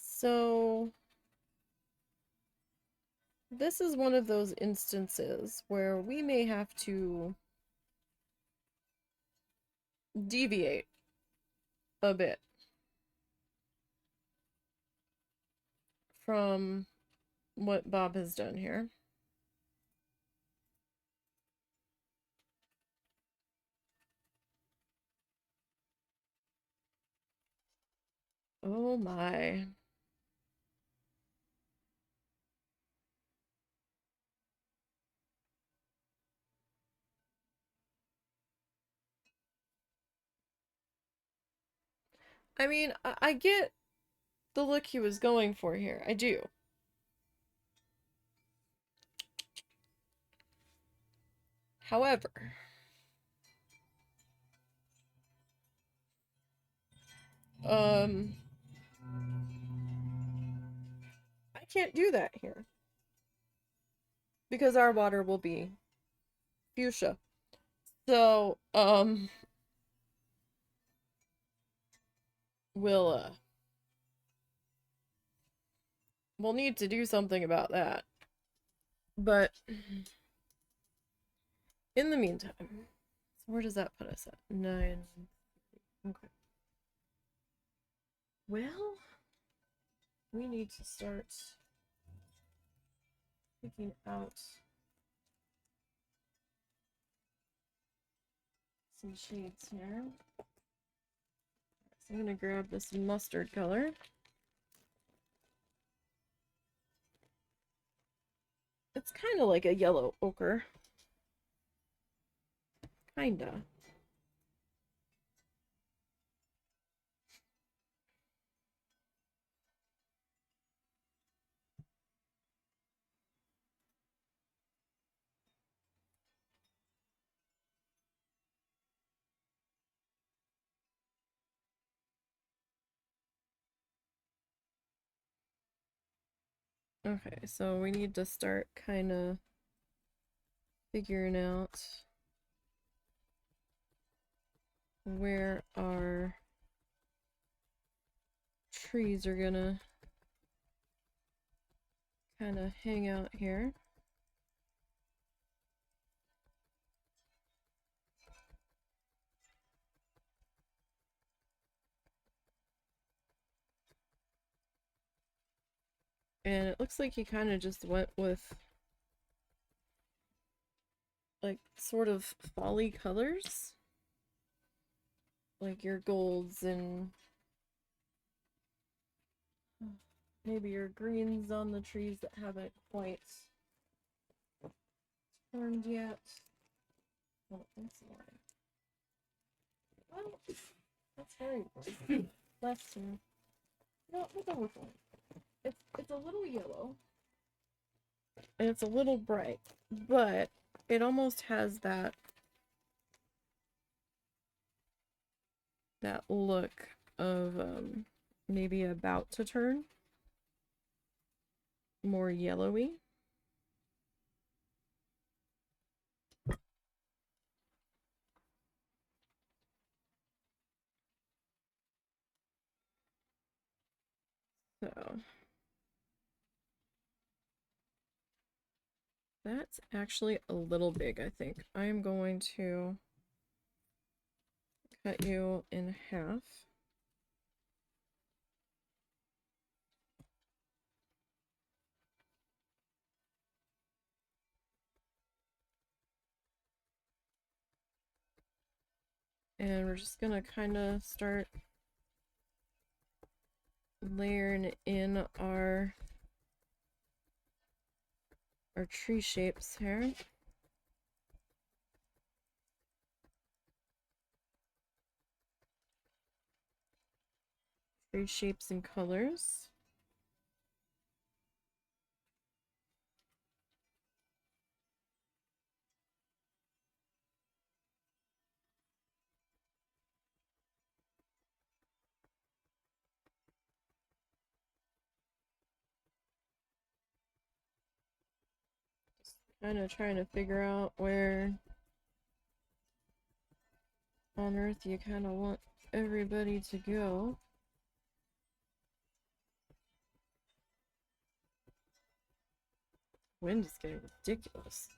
So this is one of those instances where we may have to deviate a bit from what Bob has done here. Oh my. I mean, I get the look he was going for here. I do. However, I can't do that here because our water will be fuchsia. So, we'll we'll need to do something about that. But in the meantime, so where does that put us at? 9. Okay. Well, we need to start picking out some shades here. So I'm gonna grab this mustard color. It's kind of like a yellow ochre. Kinda. Okay, so we need to start kind of figuring out where our trees are gonna kind of hang out here. And it looks like he kind of just went with like sort of folly colors. Like your golds and maybe your greens on the trees that haven't quite turned yet. Oh, that's why. Well, that's very good. Left turn. No, we'll go with one. It's a little yellow. And it's a little bright, but it almost has that look of maybe about to turn more yellowy. So that's actually a little big, I think. I am going to cut you in half. And we're just gonna kind of start layering in our tree shapes here. Great shapes and colors. Kind of trying to figure out where on earth you kind of want everybody to go. Wind is getting ridiculous.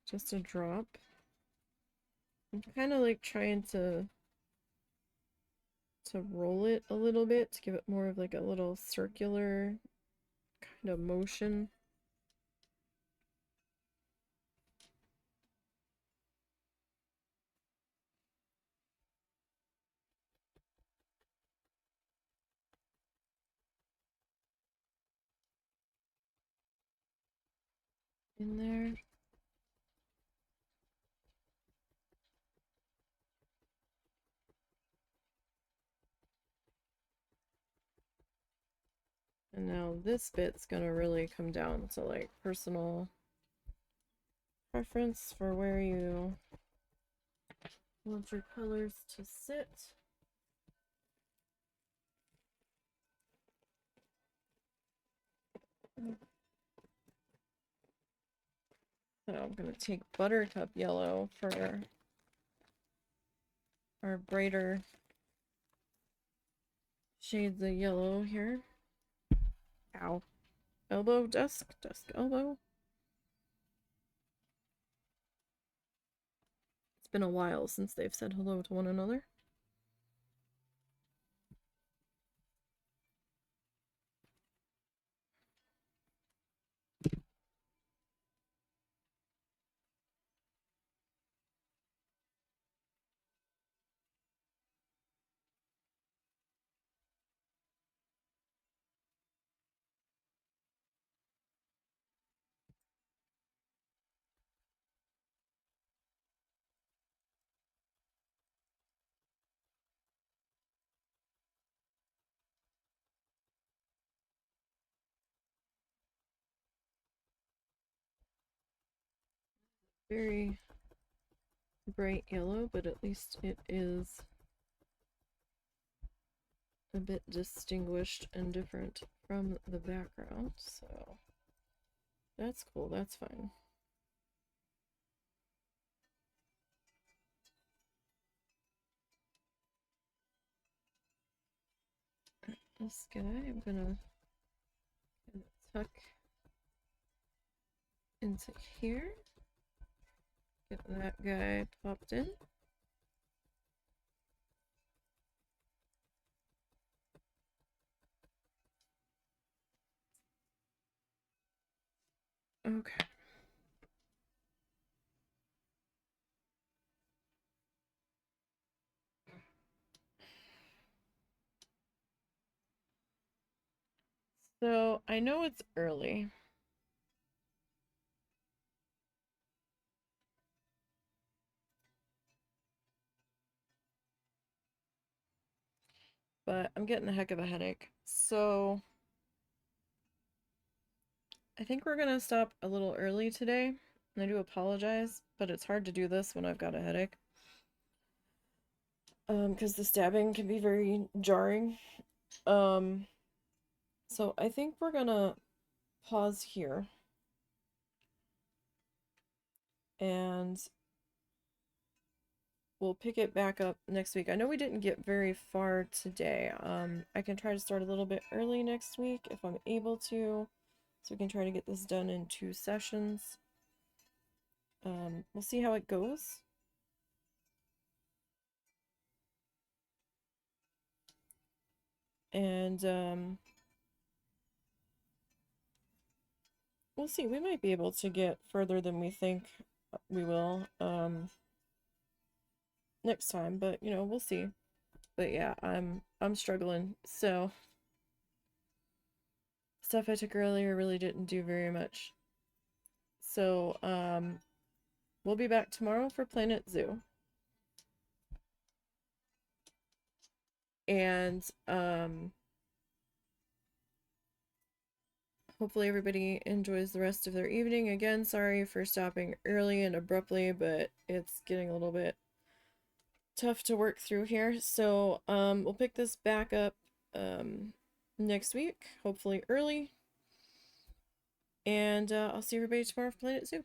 Just a drop. I'm kind of like trying to roll it a little bit to give it more of like a little circular kind of motion. In there. And now this bit's gonna really come down to like personal preference for where you want your colors to sit. So I'm gonna take Buttercup Yellow for our brighter shades of yellow here. Ow. Elbow, dusk, elbow. It's been a while since they've said hello to one another. Very bright yellow, but at least it is a bit distinguished and different from the background, so that's cool, that's fine. This guy, I'm gonna tuck into here. Get that guy popped in. Okay. So I know it's early. But I'm getting a heck of a headache. So I think we're gonna stop a little early today. And I do apologize, but it's hard to do this when I've got a headache. Because the stabbing can be very jarring. So I think we're gonna pause here. And we'll pick it back up next week. I know we didn't get very far today. I can try to start a little bit early next week if I'm able to. So we can try to get this done in 2 sessions. We'll see how it goes. And we'll see. We might be able to get further than we think we will. next time, but you know, we'll see. But yeah, I'm struggling. So stuff I took earlier really didn't do very much. So we'll be back tomorrow for Planet Zoo. And hopefully everybody enjoys the rest of their evening. Again, sorry for stopping early and abruptly, but it's getting a little bit tough to work through here. So we'll pick this back up next week, hopefully early. And I'll see everybody tomorrow for Planet Zoo.